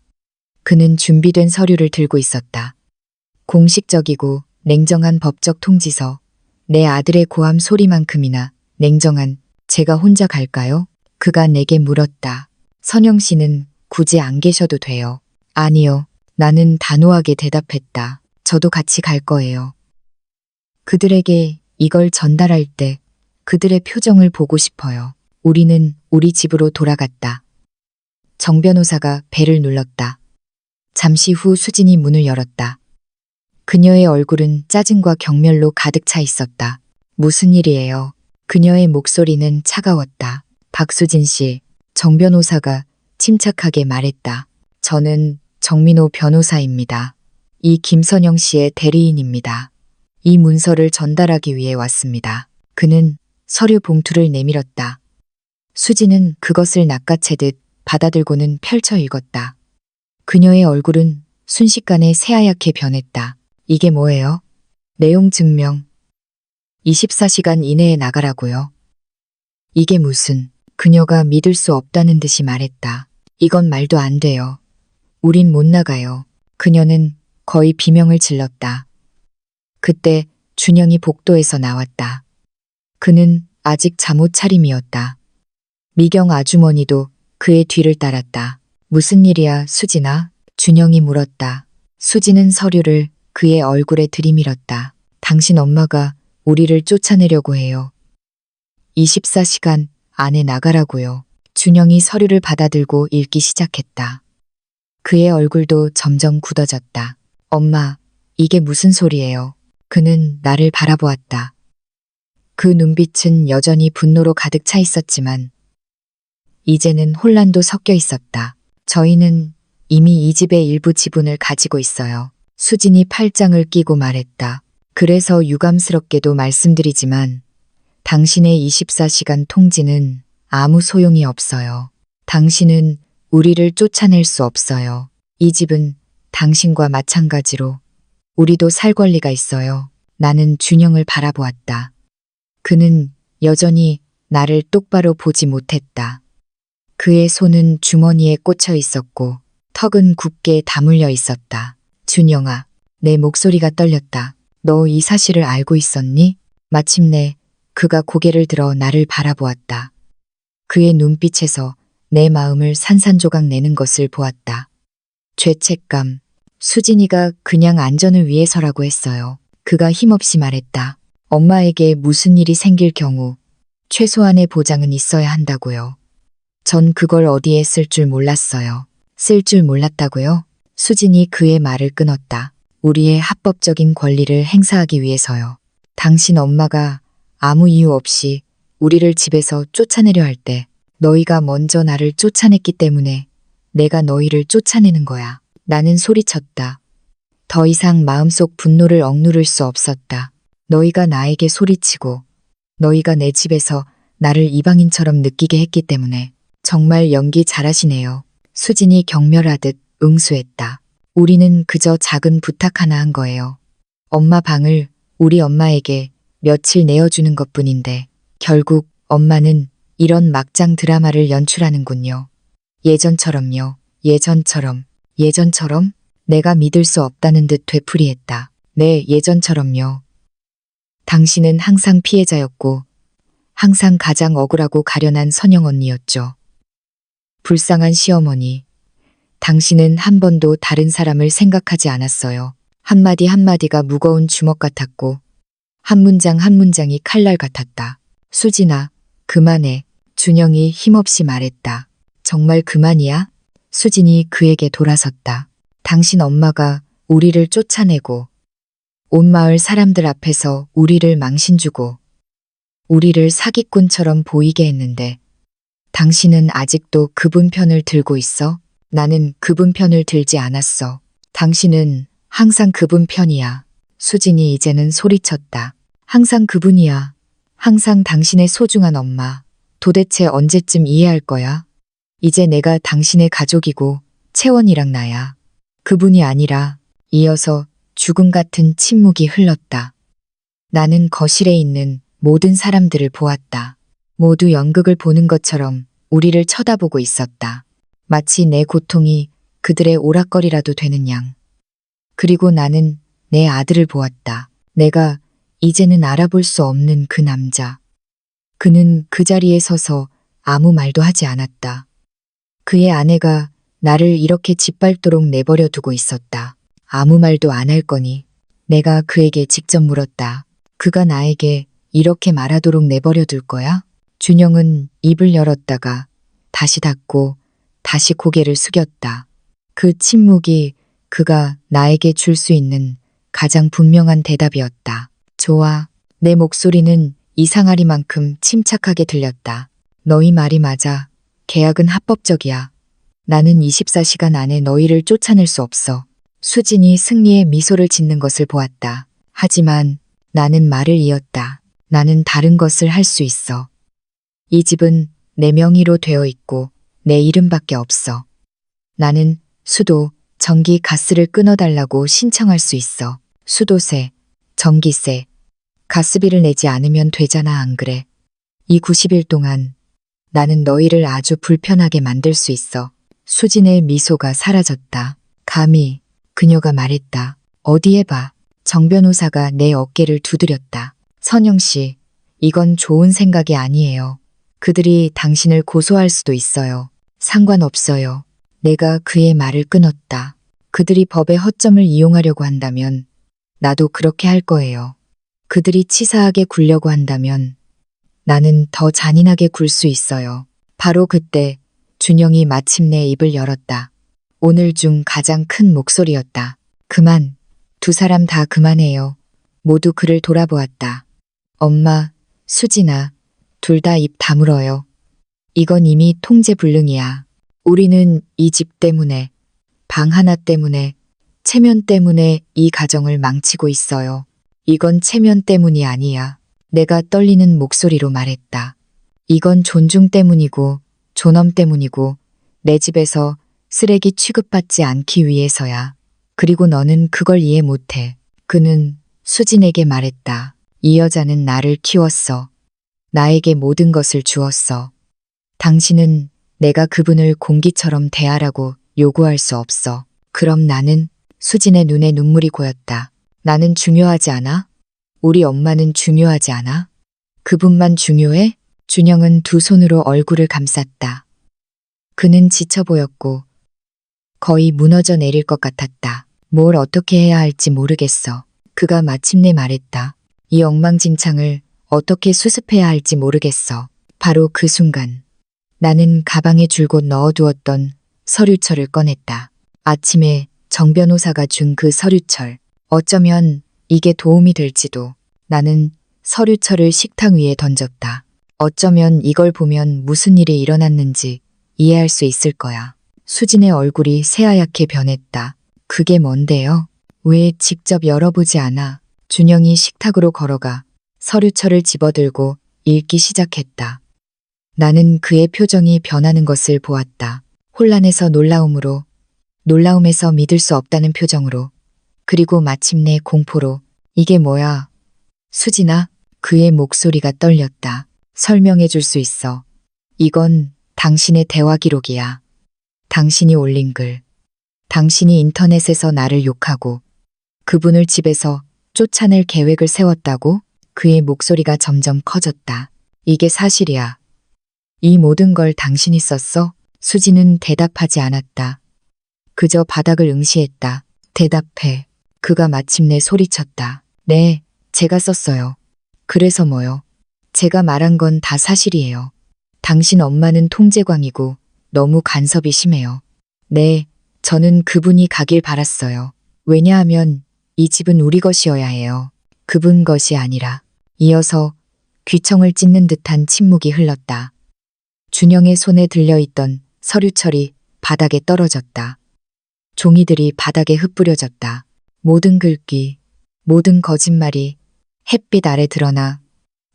S1: 그는 준비된 서류를 들고 있었다. 공식적이고 냉정한 법적 통지서, 내 아들의 고함 소리만큼이나 냉정한. 제가 혼자 갈까요? 그가 내게 물었다. 선영 씨는 굳이 안 계셔도 돼요. 아니요. 나는 단호하게 대답했다. 저도 같이 갈 거예요. 그들에게 이걸 전달할 때 그들의 표정을 보고 싶어요. 우리는 우리 집으로 돌아갔다. 정 변호사가 벨을 눌렀다. 잠시 후 수진이 문을 열었다. 그녀의 얼굴은 짜증과 경멸로 가득 차 있었다. 무슨 일이에요? 그녀의 목소리는 차가웠다. 박수진 씨, 정 변호사가 침착하게 말했다. 저는 정민호 변호사입니다. 이 김선영 씨의 대리인입니다. 이 문서를 전달하기 위해 왔습니다. 그는 서류 봉투를 내밀었다. 수지는 그것을 낚아채듯 받아들고는 펼쳐 읽었다. 그녀의 얼굴은 순식간에 새하얗게 변했다. 이게 뭐예요? 내용 증명. 24시간 이내에 나가라고요. 이게 무슨. 그녀가 믿을 수 없다는 듯이 말했다. 이건 말도 안 돼요. 우린 못 나가요. 그녀는 거의 비명을 질렀다. 그때 준영이 복도에서 나왔다. 그는 아직 잠옷 차림이었다. 미경 아주머니도 그의 뒤를 따랐다. 무슨 일이야, 수진아? 준영이 물었다. 수진은 서류를 그의 얼굴에 들이밀었다. 당신 엄마가 우리를 쫓아내려고 해요. 24시간 안에 나가라고요. 준영이 서류를 받아들고 읽기 시작했다. 그의 얼굴도 점점 굳어졌다. 엄마, 이게 무슨 소리예요? 그는 나를 바라보았다. 그 눈빛은 여전히 분노로 가득 차 있었지만 이제는 혼란도 섞여 있었다. 저희는 이미 이 집의 일부 지분을 가지고 있어요. 수진이 팔짱을 끼고 말했다. 그래서 유감스럽게도 말씀드리지만 당신의 24시간 통지는 아무 소용이 없어요. 당신은 우리를 쫓아낼 수 없어요. 이 집은 당신과 마찬가지로 우리도 살 권리가 있어요. 나는 준영을 바라보았다. 그는 여전히 나를 똑바로 보지 못했다. 그의 손은 주머니에 꽂혀 있었고 턱은 굳게 다물려 있었다. 준영아, 내 목소리가 떨렸다. 너 이 사실을 알고 있었니? 마침내 그가 고개를 들어 나를 바라보았다. 그의 눈빛에서 내 마음을 산산조각 내는 것을 보았다. 죄책감. 수진이가 그냥 안전을 위해서라고 했어요. 그가 힘없이 말했다. 엄마에게 무슨 일이 생길 경우 최소한의 보장은 있어야 한다고요. 전 그걸 어디에 쓸 줄 몰랐어요. 쓸 줄 몰랐다고요? 수진이 그의 말을 끊었다. 우리의 합법적인 권리를 행사하기 위해서요. 당신 엄마가 아무 이유 없이 우리를 집에서 쫓아내려 할 때 너희가 먼저 나를 쫓아냈기 때문에 내가 너희를 쫓아내는 거야. 나는 소리쳤다. 더 이상 마음속 분노를 억누를 수 없었다. 너희가 나에게 소리치고 너희가 내 집에서 나를 이방인처럼 느끼게 했기 때문에 정말 연기 잘하시네요. 수진이 경멸하듯 응수했다. 우리는 그저 작은 부탁 하나 한 거예요. 엄마 방을 우리 엄마에게 며칠 내어주는 것뿐인데 결국 엄마는 이런 막장 드라마를 연출하는군요. 예전처럼요. 예전처럼 내가 믿을 수 없다는 듯 되풀이했다. 네, 예전처럼요. 당신은 항상 피해자였고 항상 가장 억울하고 가련한 선영 언니였죠. 불쌍한 시어머니. 당신은 한 번도 다른 사람을 생각하지 않았어요. 한마디 한마디가 무거운 주먹 같았고 한 문장 한 문장이 칼날 같았다. 수진아, 그만해. 준영이 힘없이 말했다. 정말 그만이야? 수진이 그에게 돌아섰다. 당신 엄마가 우리를 쫓아내고 온 마을 사람들 앞에서 우리를 망신주고 우리를 사기꾼처럼 보이게 했는데 당신은 아직도 그분 편을 들고 있어? 나는 그분 편을 들지 않았어. 당신은 항상 그분 편이야. 수진이 이제는 소리쳤다. 항상 그분이야. 항상 당신의 소중한 엄마. 도대체 언제쯤 이해할 거야? 이제 내가 당신의 가족이고 채원이랑 나야. 그분이 아니라. 이어서 죽음 같은 침묵이 흘렀다. 나는 거실에 있는 모든 사람들을 보았다. 모두 연극을 보는 것처럼 우리를 쳐다보고 있었다. 마치 내 고통이 그들의 오락거리라도 되는 양. 그리고 나는 내 아들을 보았다. 내가 이제는 알아볼 수 없는 그 남자. 그는 그 자리에 서서 아무 말도 하지 않았다. 그의 아내가 나를 이렇게 짓밟도록 내버려 두고 있었다. 아무 말도 안 할 거니? 내가 그에게 직접 물었다. 그가 나에게 이렇게 말하도록 내버려 둘 거야? 준영은 입을 열었다가 다시 닫고 다시 고개를 숙였다. 그 침묵이 그가 나에게 줄 수 있는 가장 분명한 대답이었다. 좋아. 내 목소리는 이상하리만큼 침착하게 들렸다. 너희 말이 맞아. 계약은 합법적이야. 나는 24시간 안에 너희를 쫓아낼 수 없어. 수진이 승리의 미소를 짓는 것을 보았다. 하지만 나는 말을 이었다. 나는 다른 것을 할 수 있어. 이 집은 내 명의로 되어 있고 내 이름밖에 없어. 나는 수도, 전기, 가스를 끊어달라고 신청할 수 있어. 수도세, 전기세, 가스비를 내지 않으면 되잖아, 안 그래? 이 90일 동안 나는 너희를 아주 불편하게 만들 수 있어. 수진의 미소가 사라졌다. 감히 그녀가 말했다. 어디 해봐. 정 변호사가 내 어깨를 두드렸다. 선영 씨, 이건 좋은 생각이 아니에요. 그들이 당신을 고소할 수도 있어요. 상관없어요. 내가 그의 말을 끊었다. 그들이 법의 허점을 이용하려고 한다면 나도 그렇게 할 거예요. 그들이 치사하게 굴려고 한다면 나는 더 잔인하게 굴 수 있어요. 바로 그때 준영이 마침내 입을 열었다. 오늘 중 가장 큰 목소리였다. 그만. 두 사람 다 그만해요. 모두 그를 돌아보았다. 엄마, 수진아, 둘 다 입 다물어요. 이건 이미 통제불능이야. 우리는 이 집 때문에, 방 하나 때문에, 체면 때문에 이 가정을 망치고 있어요. 이건 체면 때문이 아니야. 내가 떨리는 목소리로 말했다. 이건 존중 때문이고 존엄 때문이고 내 집에서 쓰레기 취급받지 않기 위해서야. 그리고 너는 그걸 이해 못해. 그는 수진에게 말했다. 이 여자는 나를 키웠어. 나에게 모든 것을 주었어. 당신은 내가 그분을 공기처럼 대하라고 요구할 수 없어. 그럼 나는? 수진의 눈에 눈물이 고였다. 나는 중요하지 않아? 우리 엄마는 중요하지 않아? 그분만 중요해? 준영은 두 손으로 얼굴을 감쌌다. 그는 지쳐 보였고 거의 무너져 내릴 것 같았다. 뭘 어떻게 해야 할지 모르겠어. 그가 마침내 말했다. 이 엉망진창을 어떻게 수습해야 할지 모르겠어. 바로 그 순간 나는 가방에 줄곧 넣어두었던 서류철을 꺼냈다. 아침에 정 변호사가 준 그 서류철. 어쩌면 이게 도움이 될지도. 나는 서류철을 식탁 위에 던졌다. 어쩌면 이걸 보면 무슨 일이 일어났는지 이해할 수 있을 거야. 수진의 얼굴이 새하얗게 변했다. 그게 뭔데요? 왜 직접 열어보지 않아? 준영이 식탁으로 걸어가 서류철을 집어들고 읽기 시작했다. 나는 그의 표정이 변하는 것을 보았다. 혼란에서 놀라움으로, 놀라움에서 믿을 수 없다는 표정으로, 그리고 마침내 공포로. 이게 뭐야? 수진아, 그의 목소리가 떨렸다. 설명해 줄 수 있어. 이건 당신의 대화 기록이야. 당신이 올린 글. 당신이 인터넷에서 나를 욕하고 그분을 집에서 쫓아낼 계획을 세웠다고? 그의 목소리가 점점 커졌다. 이게 사실이야. 이 모든 걸 당신이 썼어? 수지는 대답하지 않았다. 그저 바닥을 응시했다. 대답해. 그가 마침내 소리쳤다. 네, 제가 썼어요. 그래서 뭐요? 제가 말한 건 다 사실이에요. 당신 엄마는 통제광이고 너무 간섭이 심해요. 네, 저는 그분이 가길 바랐어요. 왜냐하면 이 집은 우리 것이어야 해요. 그분 것이 아니라. 이어서 귀청을 찢는 듯한 침묵이 흘렀다. 준영의 손에 들려있던 서류철이 바닥에 떨어졌다. 종이들이 바닥에 흩뿌려졌다. 모든 글귀, 모든 거짓말이 햇빛 아래 드러나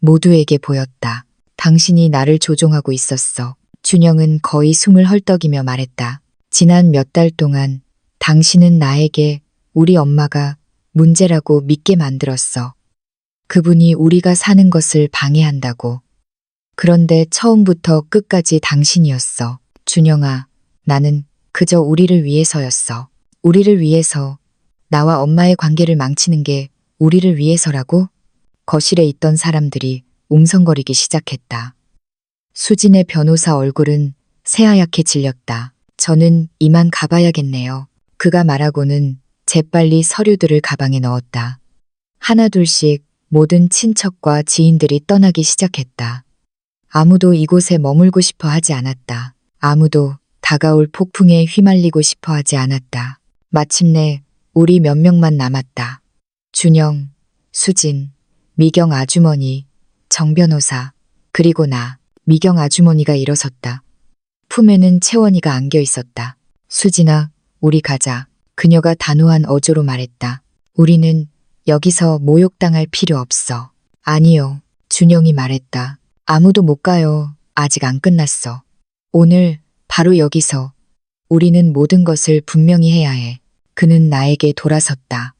S1: 모두에게 보였다. 당신이 나를 조종하고 있었어. 준영은 거의 숨을 헐떡이며 말했다. 지난 몇 달 동안 당신은 나에게 우리 엄마가 문제라고 믿게 만들었어. 그분이 우리가 사는 것을 방해한다고. 그런데 처음부터 끝까지 당신이었어. 준영아, 나는 그저 우리를 위해서였어. 우리를 위해서. 나와 엄마의 관계를 망치는 게 우리를 위해서라고? 거실에 있던 사람들이 웅성거리기 시작했다. 수진의 변호사 얼굴은 새하얗게 질렸다. 저는 이만 가봐야겠네요. 그가 말하고는 재빨리 서류들을 가방에 넣었다. 하나둘씩 모든 친척과 지인들이 떠나기 시작했다. 아무도 이곳에 머물고 싶어 하지 않았다. 아무도 다가올 폭풍에 휘말리고 싶어 하지 않았다. 마침내 우리 몇 명만 남았다. 준영, 수진, 미경 아주머니, 정 변호사, 그리고 나. 미경 아주머니가 일어섰다. 품에는 채원이가 안겨 있었다. 수진아, 우리 가자. 그녀가 단호한 어조로 말했다. 우리는 여기서 모욕당할 필요 없어. 아니요. 준영이 말했다. 아무도 못 가요. 아직 안 끝났어. 오늘 바로 여기서 우리는 모든 것을 분명히 해야 해. 그는 나에게 돌아섰다.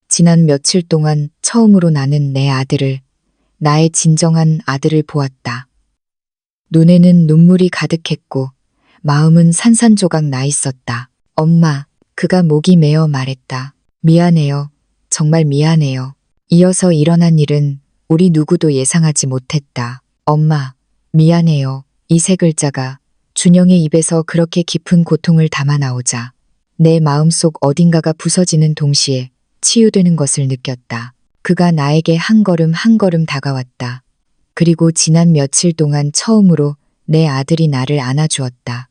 S1: 지난 며칠 동안 처음으로 나는 내 아들을, 나의 진정한 아들을 보았다. 눈에는 눈물이 가득했고 마음은 산산조각 나 있었다. 엄마, 그가 목이 메어 말했다. 미안해요. 정말 미안해요. 이어서 일어난 일은 우리 누구도 예상하지 못했다. 엄마, 미안해요. 이 세 글자가 준영의 입에서 그렇게 깊은 고통을 담아 나오자 내 마음속 어딘가가 부서지는 동시에 치유되는 것을 느꼈다. 그가 나에게 한 걸음 한 걸음 다가왔다. 그리고 지난 며칠 동안 처음으로 내 아들이 나를 안아주었다.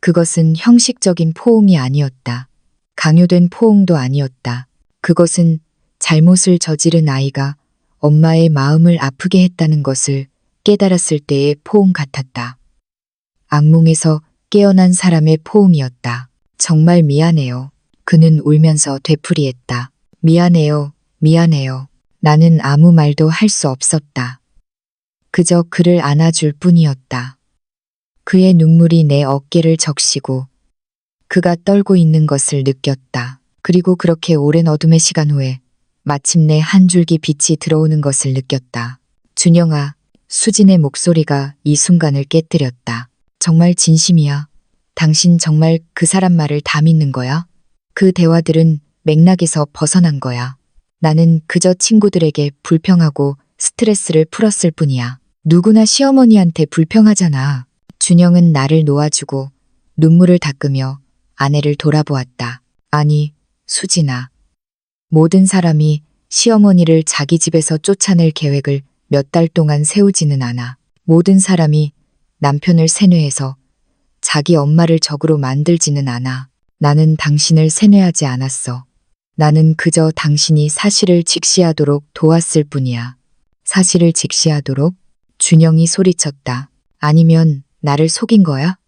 S1: 그것은 형식적인 포옹이 아니었다. 강요된 포옹도 아니었다. 그것은 잘못을 저지른 아이가 엄마의 마음을 아프게 했다는 것을 깨달았을 때의 포옹 같았다. 악몽에서 깨어난 사람의 포옹이었다. 정말 미안해요. 그는 울면서 되풀이했다. 미안해요. 미안해요. 나는 아무 말도 할 수 없었다. 그저 그를 안아줄 뿐이었다. 그의 눈물이 내 어깨를 적시고 그가 떨고 있는 것을 느꼈다. 그리고 그렇게 오랜 어둠의 시간 후에 마침내 한 줄기 빛이 들어오는 것을 느꼈다. 준영아, 수진의 목소리가 이 순간을 깨뜨렸다. 정말 진심이야. 당신 정말 그 사람 말을 다 믿는 거야? 그 대화들은 맥락에서 벗어난 거야. 나는 그저 친구들에게 불평하고 스트레스를 풀었을 뿐이야. 누구나 시어머니한테 불평하잖아. 준영은 나를 놓아주고 눈물을 닦으며 아내를 돌아보았다. 아니, 수진아. 모든 사람이 시어머니를 자기 집에서 쫓아낼 계획을 몇 달 동안 세우지는 않아. 모든 사람이 남편을 세뇌해서 자기 엄마를 적으로 만들지는 않아. 나는 당신을 세뇌하지 않았어. 나는 그저 당신이 사실을 직시하도록 도왔을 뿐이야. 사실을 직시하도록? 준영이 소리쳤다. 아니면 나를 속인 거야?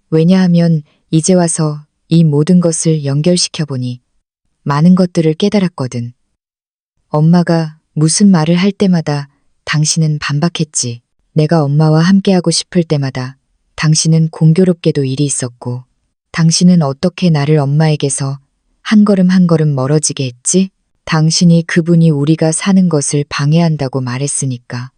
S1: 왜냐하면 이제 와서 이 모든 것을 연결시켜보니 많은 것들을 깨달았거든. 엄마가 무슨 말을 할 때마다 당신은 반박했지. 내가 엄마와 함께하고 싶을 때마다 당신은 공교롭게도 일이 있었고, 당신은 어떻게 나를 엄마에게서 한 걸음 한 걸음 멀어지게 했지? 당신이 그분이 우리가 사는 것을 방해한다고 말했으니까.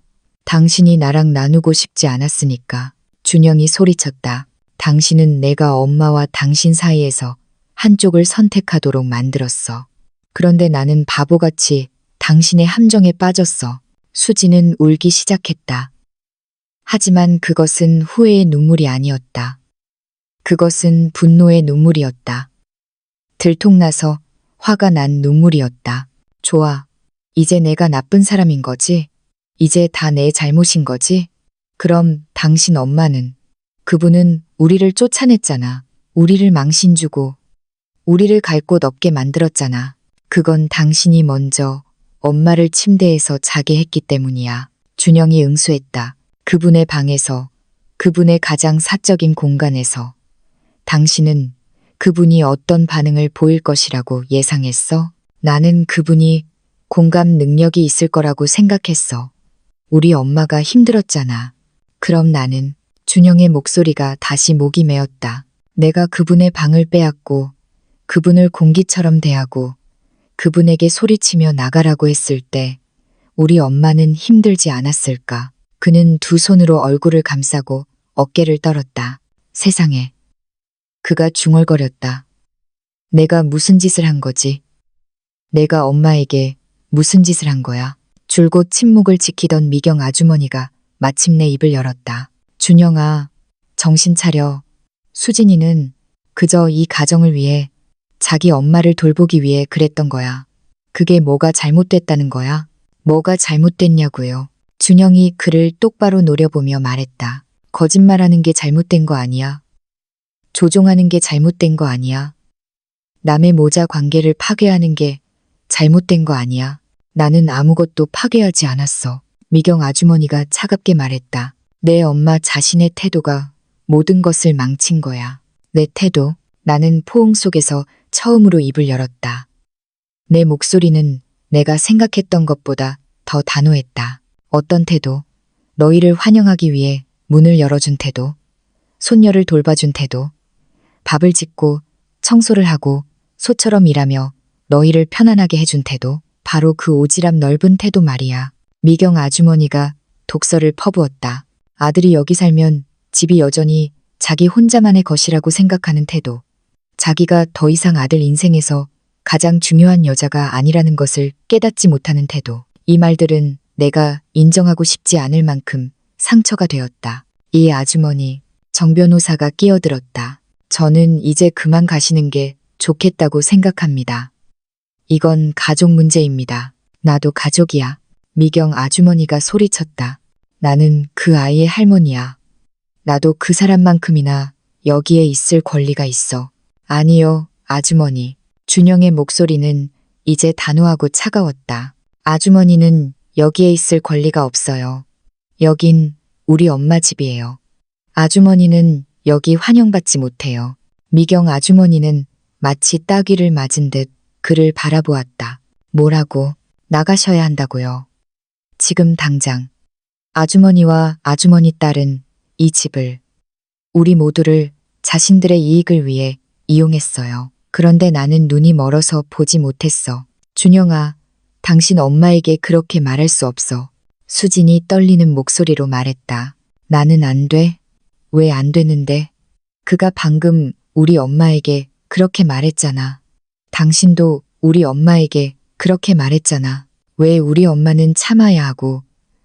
S1: 당신이 나랑 나누고 싶지 않았으니까. 준영이 소리쳤다. 당신은 내가 엄마와 당신 사이에서 한쪽을 선택하도록 만들었어. 그런데 나는 바보같이 당신의 함정에 빠졌어. 수지는 울기 시작했다. 하지만 그것은 후회의 눈물이 아니었다. 그것은 분노의 눈물이었다. 들통나서 화가 난 눈물이었다. 좋아. 이제 내가 나쁜 사람인 거지? 이제 다 내 잘못인 거지? 그럼 당신 엄마는? 그분은 우리를 쫓아냈잖아. 우리를 망신 주고 우리를 갈 곳 없게 만들었잖아. 그건 당신이 먼저 엄마를 침대에서 자게 했기 때문이야. 준영이 응수했다. 그분의 방에서, 그분의 가장 사적인 공간에서. 당신은 그분이 어떤 반응을 보일 것이라고 예상했어? 나는 그분이 공감 능력이 있을 거라고 생각했어. 우리 엄마가 힘들었잖아. 그럼 나는, 준영의 목소리가 다시 목이 메었다. 내가 그분의 방을 빼앗고 그분을 공기처럼 대하고 그분에게 소리치며 나가라고 했을 때 우리 엄마는 힘들지 않았을까? 그는 두 손으로 얼굴을 감싸고 어깨를 떨었다. 세상에. 그가 중얼거렸다. 내가 무슨 짓을 한 거지? 내가 엄마에게 무슨 짓을 한 거야? 줄곧 침묵을 지키던 미경 아주머니가 마침내 입을 열었다. 준영아, 정신 차려. 수진이는 그저 이 가정을 위해 자기 엄마를 돌보기 위해 그랬던 거야. 그게 뭐가 잘못됐다는 거야? 뭐가 잘못됐냐고요. 준영이 그를 똑바로 노려보며 말했다. 거짓말하는 게 잘못된 거 아니야. 조종하는 게 잘못된 거 아니야. 남의 모자 관계를 파괴하는 게 잘못된 거 아니야. 나는 아무것도 파괴하지 않았어. 미경 아주머니가 차갑게 말했다. 내 엄마 자신의 태도가 모든 것을 망친 거야. 내 태도? 나는 포옹 속에서 처음으로 입을 열었다. 내 목소리는 내가 생각했던 것보다 더 단호했다. 어떤 태도? 너희를 환영하기 위해 문을 열어준 태도, 손녀를 돌봐준 태도, 밥을 짓고 청소를 하고 소처럼 일하며 너희를 편안하게 해준 태도, 바로 그 오지랖 넓은 태도 말이야. 미경 아주머니가 독서를 퍼부었다. 아들이 여기 살면 집이 여전히 자기 혼자만의 것이라고 생각하는 태도. 자기가 더 이상 아들 인생에서 가장 중요한 여자가 아니라는 것을 깨닫지 못하는 태도. 이 말들은 내가 인정하고 싶지 않을 만큼 상처가 되었다. 이 아주머니, 정 변호사가 끼어들었다. 저는 이제 그만 가시는 게 좋겠다고 생각합니다. 이건 가족 문제입니다. 나도 가족이야. 미경 아주머니가 소리쳤다. 나는 그 아이의 할머니야. 나도 그 사람만큼이나 여기에 있을 권리가 있어. 아니요, 아주머니. 준영의 목소리는 이제 단호하고 차가웠다. 아주머니는 여기에 있을 권리가 없어요. 여긴 우리 엄마 집이에요. 아주머니는 여기 환영받지 못해요. 미경 아주머니는 마치 따귀를 맞은 듯 그를 바라보았다. 뭐라고? 나가셔야 한다고요. 지금 당장. 아주머니와 아주머니 딸은 이 집을, 우리 모두를 자신들의 이익을 위해 이용했어요. 그런데 나는 눈이 멀어서 보지 못했어. 준영아, 당신 엄마에게 그렇게 말할 수 없어. 수진이 떨리는 목소리로 말했다. 나는 안 돼? 왜 안 되는데? 그가 방금 우리 엄마에게 그렇게 말했잖아. 당신도 우리 엄마에게 그렇게 말했잖아. 왜 우리 엄마는 참아야 하고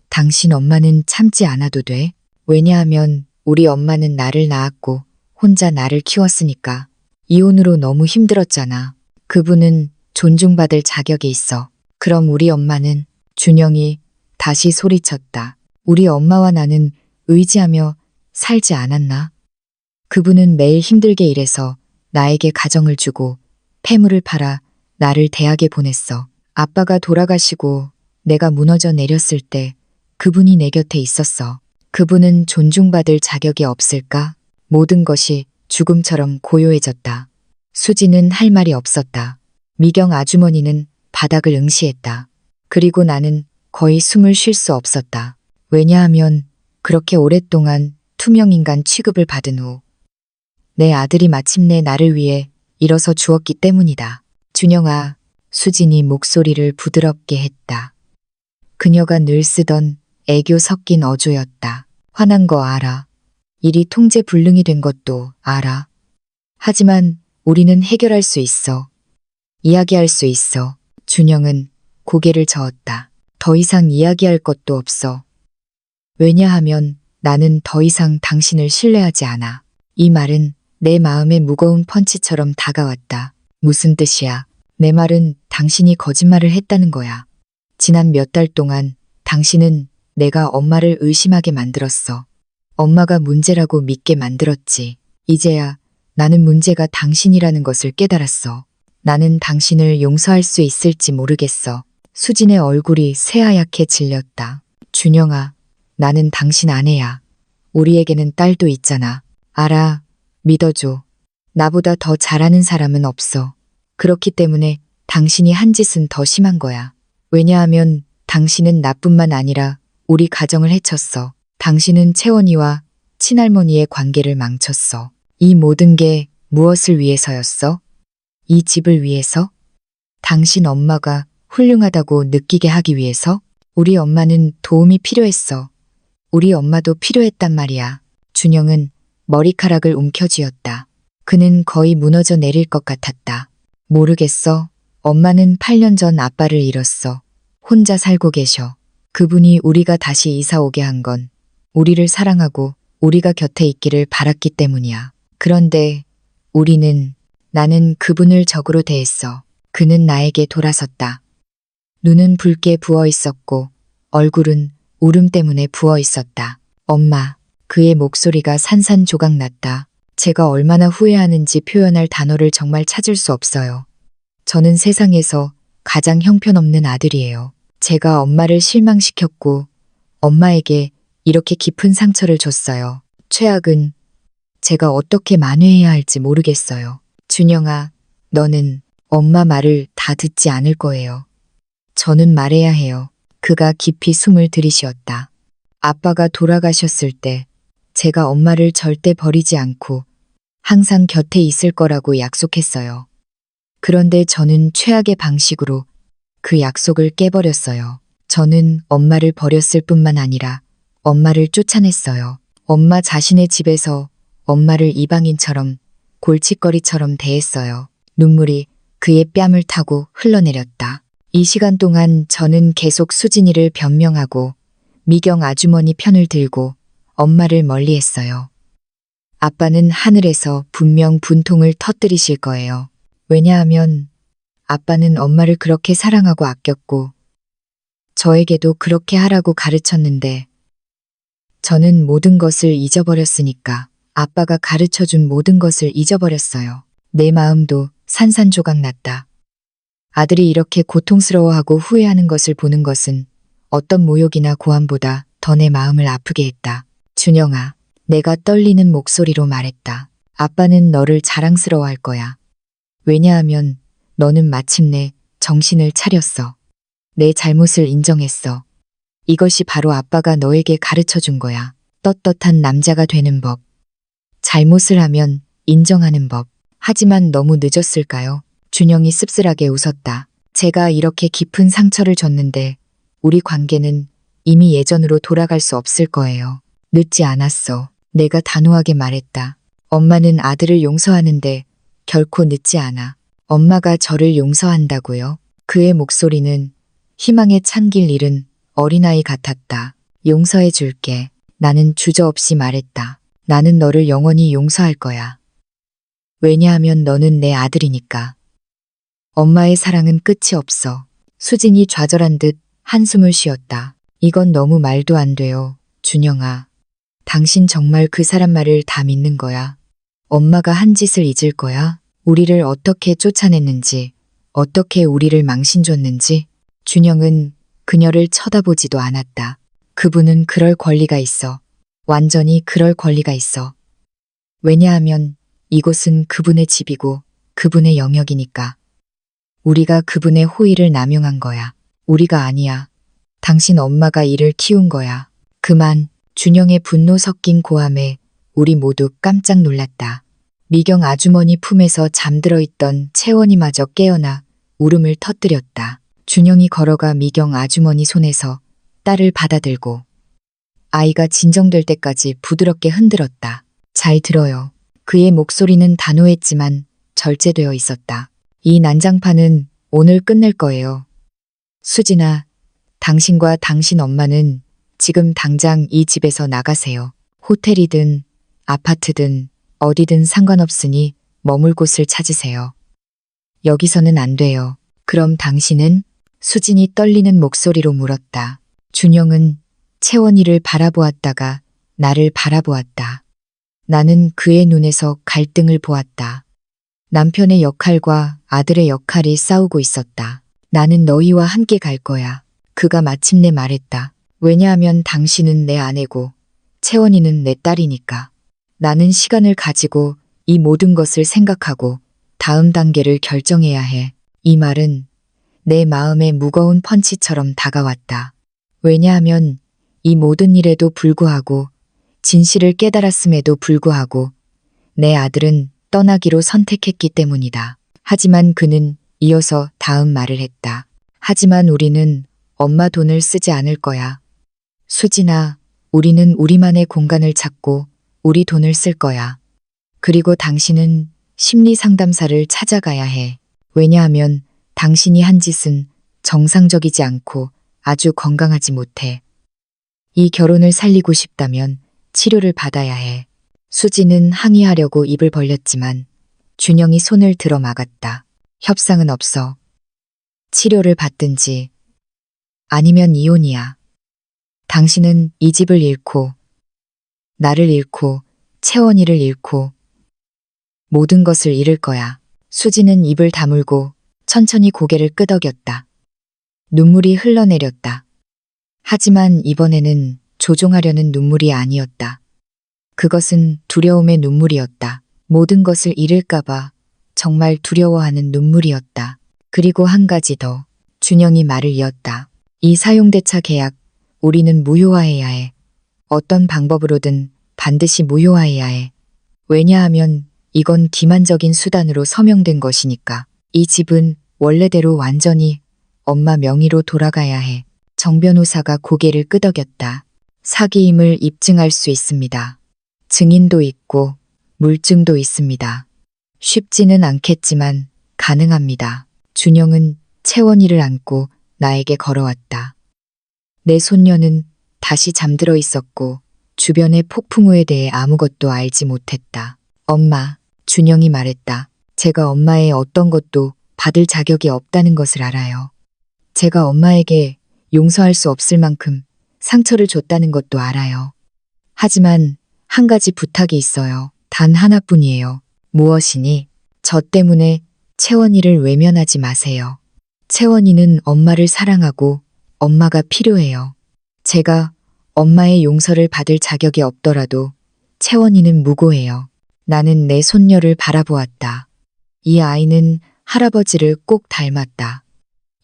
S1: 당신 엄마는 참지 않아도 돼? 왜냐하면 우리 엄마는 나를 낳았고 혼자 나를 키웠으니까. 이혼으로 너무 힘들었잖아. 그분은 존중받을 자격이 있어. 그럼 우리 엄마는? 준영이 다시 소리쳤다. 우리 엄마와 나는 의지하며 살지 않았나? 그분은 매일 힘들게 일해서 나에게 가정을 주고 폐물을 팔아 나를 대학에 보냈어. 아빠가 돌아가시고 내가 무너져 내렸을 때 그분이 내 곁에 있었어. 그분은 존중받을 자격이 없을까? 모든 것이 죽음처럼 고요해졌다. 수지는 할 말이 없었다. 미경 아주머니는 바닥을 응시했다. 그리고 나는 거의 숨을 쉴 수 없었다. 왜냐하면 그렇게 오랫동안 투명인간 취급을 받은 후 내 아들이 마침내 나를 위해 일어서 주었기 때문이다. 준영아, 수진이 목소리를 부드럽게 했다. 그녀가 늘 쓰던 애교 섞인 어조였다. 화난 거 알아. 일이 통제불능이 된 것도 알아. 하지만 우리는 해결할 수 있어. 이야기할 수 있어. 준영은 고개를 저었다. 더 이상 이야기할 것도 없어. 왜냐하면 나는 더 이상 당신을 신뢰하지 않아. 이 말은 내 마음에 무거운 펀치처럼 다가왔다. 무슨 뜻이야? 내 말은 당신이 거짓말을 했다는 거야. 지난 몇 달 동안 당신은 내가 엄마를 의심하게 만들었어. 엄마가 문제라고 믿게 만들었지. 이제야 나는 문제가 당신이라는 것을 깨달았어. 나는 당신을 용서할 수 있을지 모르겠어. 수진의 얼굴이 새하얗게 질렸다. 준영아, 나는 당신 아내야. 우리에게는 딸도 있잖아. 알아. 믿어줘. 나보다 더 잘하는 사람은 없어. 그렇기 때문에 당신이 한 짓은 더 심한 거야. 왜냐하면 당신은 나뿐만 아니라 우리 가정을 해쳤어. 당신은 채원이와 친할머니의 관계를 망쳤어. 이 모든 게 무엇을 위해서였어? 이 집을 위해서? 당신 엄마가 훌륭하다고 느끼게 하기 위해서? 우리 엄마는 도움이 필요했어. 우리 엄마도 필요했단 말이야. 준영은 머리카락을 움켜쥐었다. 그는 거의 무너져 내릴 것 같았다. 모르겠어. 엄마는 8년 전 아빠를 잃었어. 혼자 살고 계셔. 그분이 우리가 다시 이사 오게 한 건 우리를 사랑하고 우리가 곁에 있기를 바랐기 때문이야. 그런데 나는 그분을 적으로 대했어. 그는 나에게 돌아섰다. 눈은 붉게 부어 있었고 얼굴은 울음 때문에 부어 있었다. 엄마. 그의 목소리가 산산조각났다. 제가 얼마나 후회하는지 표현할 단어를 정말 찾을 수 없어요. 저는 세상에서 가장 형편없는 아들이에요. 제가 엄마를 실망시켰고 엄마에게 이렇게 깊은 상처를 줬어요. 최악은 제가 어떻게 만회해야 할지 모르겠어요. 준영아, 너는 엄마 말을 다 듣지 않을 거예요. 저는 말해야 해요. 그가 깊이 숨을 들이쉬었다. 아빠가 돌아가셨을 때 제가 엄마를 절대 버리지 않고 항상 곁에 있을 거라고 약속했어요. 그런데 저는 최악의 방식으로 그 약속을 깨버렸어요. 저는 엄마를 버렸을 뿐만 아니라 엄마를 쫓아냈어요. 엄마 자신의 집에서 엄마를 이방인처럼 골칫거리처럼 대했어요. 눈물이 그의 뺨을 타고 흘러내렸다. 이 시간 동안 저는 계속 수진이를 변명하고 미경 아주머니 편을 들고 엄마를 멀리했어요. 아빠는 하늘에서 분명 분통을 터뜨리실 거예요. 왜냐하면 아빠는 엄마를 그렇게 사랑하고 아꼈고 저에게도 그렇게 하라고 가르쳤는데 저는 모든 것을 잊어버렸으니까 아빠가 가르쳐준 모든 것을 잊어버렸어요. 내 마음도 산산조각 났다. 아들이 이렇게 고통스러워하고 후회하는 것을 보는 것은 어떤 모욕이나 고함보다 더 내 마음을 아프게 했다. 준영아, 내가 떨리는 목소리로 말했다. 아빠는 너를 자랑스러워할 거야. 왜냐하면 너는 마침내 정신을 차렸어. 내 잘못을 인정했어. 이것이 바로 아빠가 너에게 가르쳐 준 거야. 떳떳한 남자가 되는 법. 잘못을 하면 인정하는 법. 하지만 너무 늦었을까요? 준영이 씁쓸하게 웃었다. 제가 이렇게 깊은 상처를 줬는데 우리 관계는 이미 예전으로 돌아갈 수 없을 거예요. 늦지 않았어. 내가 단호하게 말했다. 엄마는 아들을 용서하는데 결코 늦지 않아. 엄마가 저를 용서한다고요? 그의 목소리는 희망에 찬 길 잃은 어린아이 같았다. 용서해 줄게. 나는 주저없이 말했다. 나는 너를 영원히 용서할 거야. 왜냐하면 너는 내 아들이니까. 엄마의 사랑은 끝이 없어. 수진이 좌절한 듯 한숨을 쉬었다. 이건 너무 말도 안 돼요, 준영아. 당신 정말 그 사람 말을 다 믿는 거야? 엄마가 한 짓을 잊을 거야? 우리를 어떻게 쫓아냈는지, 어떻게 우리를 망신 줬는지. 준영은 그녀를 쳐다보지도 않았다. 그분은 그럴 권리가 있어. 완전히 그럴 권리가 있어. 왜냐하면 이곳은 그분의 집이고 그분의 영역이니까. 우리가 그분의 호의를 남용한 거야. 우리가 아니야. 당신 엄마가 이를 키운 거야. 그만. 준영의 분노 섞인 고함에 우리 모두 깜짝 놀랐다. 미경 아주머니 품에서 잠들어 있던 채원이마저 깨어나 울음을 터뜨렸다. 준영이 걸어가 미경 아주머니 손에서 딸을 받아들고 아이가 진정될 때까지 부드럽게 흔들었다. 잘 들어요. 그의 목소리는 단호했지만 절제되어 있었다. 이 난장판은 오늘 끝낼 거예요. 수진아, 당신과 당신 엄마는 지금 당장 이 집에서 나가세요. 호텔이든 아파트든 어디든 상관없으니 머물 곳을 찾으세요. 여기서는 안 돼요. 그럼 당신은? 수진이 떨리는 목소리로 물었다. 준영은 채원이를 바라보았다가 나를 바라보았다. 나는 그의 눈에서 갈등을 보았다. 남편의 역할과 아들의 역할이 싸우고 있었다. 나는 너희와 함께 갈 거야. 그가 마침내 말했다. 왜냐하면 당신은 내 아내고 채원이는 내 딸이니까. 나는 시간을 가지고 이 모든 것을 생각하고 다음 단계를 결정해야 해. 이 말은 내 마음에 무거운 펀치처럼 다가왔다. 왜냐하면 이 모든 일에도 불구하고 진실을 깨달았음에도 불구하고 내 아들은 떠나기로 선택했기 때문이다. 하지만 그는 이어서 다음 말을 했다. 하지만 우리는 엄마 돈을 쓰지 않을 거야. 수진아, 우리는 우리만의 공간을 찾고 우리 돈을 쓸 거야. 그리고 당신은 심리 상담사를 찾아가야 해. 왜냐하면 당신이 한 짓은 정상적이지 않고 아주 건강하지 못해. 이 결혼을 살리고 싶다면 치료를 받아야 해. 수지는 항의하려고 입을 벌렸지만 준영이 손을 들어 막았다. 협상은 없어. 치료를 받든지 아니면 이혼이야. 당신은 이 집을 잃고 나를 잃고 채원이를 잃고 모든 것을 잃을 거야. 수지는 입을 다물고 천천히 고개를 끄덕였다. 눈물이 흘러내렸다. 하지만 이번에는 조종하려는 눈물이 아니었다. 그것은 두려움의 눈물이었다. 모든 것을 잃을까봐 정말 두려워하는 눈물이었다. 그리고 한 가지 더. 준영이 말을 이었다. 이 사용대차 계약, 우리는 무효화해야 해. 어떤 방법으로든 반드시 무효화해야 해. 왜냐하면 이건 기만적인 수단으로 서명된 것이니까. 이 집은 원래대로 완전히 엄마 명의로 돌아가야 해. 정 변호사가 고개를 끄덕였다. 사기임을 입증할 수 있습니다. 증인도 있고 물증도 있습니다. 쉽지는 않겠지만 가능합니다. 준영은 채원이를 안고 나에게 걸어왔다. 내 손녀는 다시 잠들어 있었고 주변의 폭풍우에 대해 아무것도 알지 못했다. 엄마, 준영이 말했다. 제가 엄마의 어떤 것도 받을 자격이 없다는 것을 알아요. 제가 엄마에게 용서할 수 없을 만큼 상처를 줬다는 것도 알아요. 하지만 한 가지 부탁이 있어요. 단 하나뿐이에요. 무엇이니? 저 때문에 채원이를 외면하지 마세요. 채원이는 엄마를 사랑하고 엄마가 필요해요. 제가 엄마의 용서를 받을 자격이 없더라도 채원이는 무고해요. 나는 내 손녀를 바라보았다. 이 아이는 할아버지를 꼭 닮았다.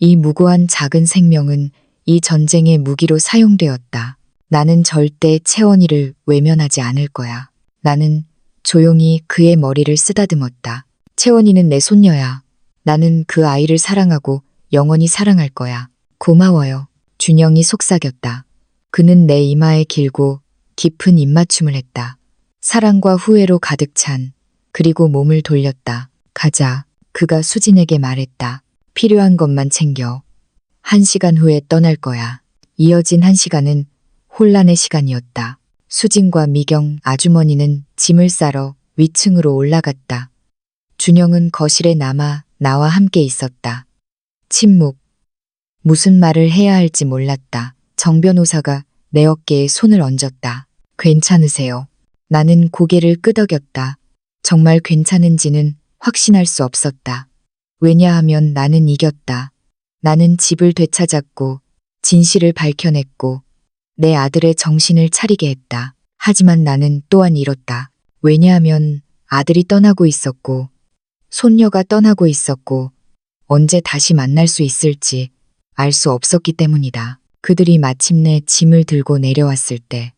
S1: 이 무고한 작은 생명은 이 전쟁의 무기로 사용되었다. 나는 절대 채원이를 외면하지 않을 거야. 나는 조용히 그의 머리를 쓰다듬었다. 채원이는 내 손녀야. 나는 그 아이를 사랑하고 영원히 사랑할 거야. 고마워요. 준영이 속삭였다. 그는 내 이마에 길고 깊은 입맞춤을 했다. 사랑과 후회로 가득 찬, 그리고 몸을 돌렸다. 가자. 그가 수진에게 말했다. 필요한 것만 챙겨. 1시간 후에 떠날 거야. 이어진 1시간은 혼란의 시간이었다. 수진과 미경 아주머니는 짐을 싸러 위층으로 올라갔다. 준영은 거실에 남아 나와 함께 있었다. 침묵. 무슨 말을 해야 할지 몰랐다. 정 변호사가 내 어깨에 손을 얹었다. 괜찮으세요? 나는 고개를 끄덕였다. 정말 괜찮은지는 확신할 수 없었다. 왜냐하면 나는 이겼다. 나는 집을 되찾았고 진실을 밝혀냈고 내 아들의 정신을 차리게 했다. 하지만 나는 또한 잃었다. 왜냐하면 아들이 떠나고 있었고 손녀가 떠나고 있었고 언제 다시 만날 수 있을지 알 수 없었기 때문이다. 그들이 마침내 짐을 들고 내려왔을 때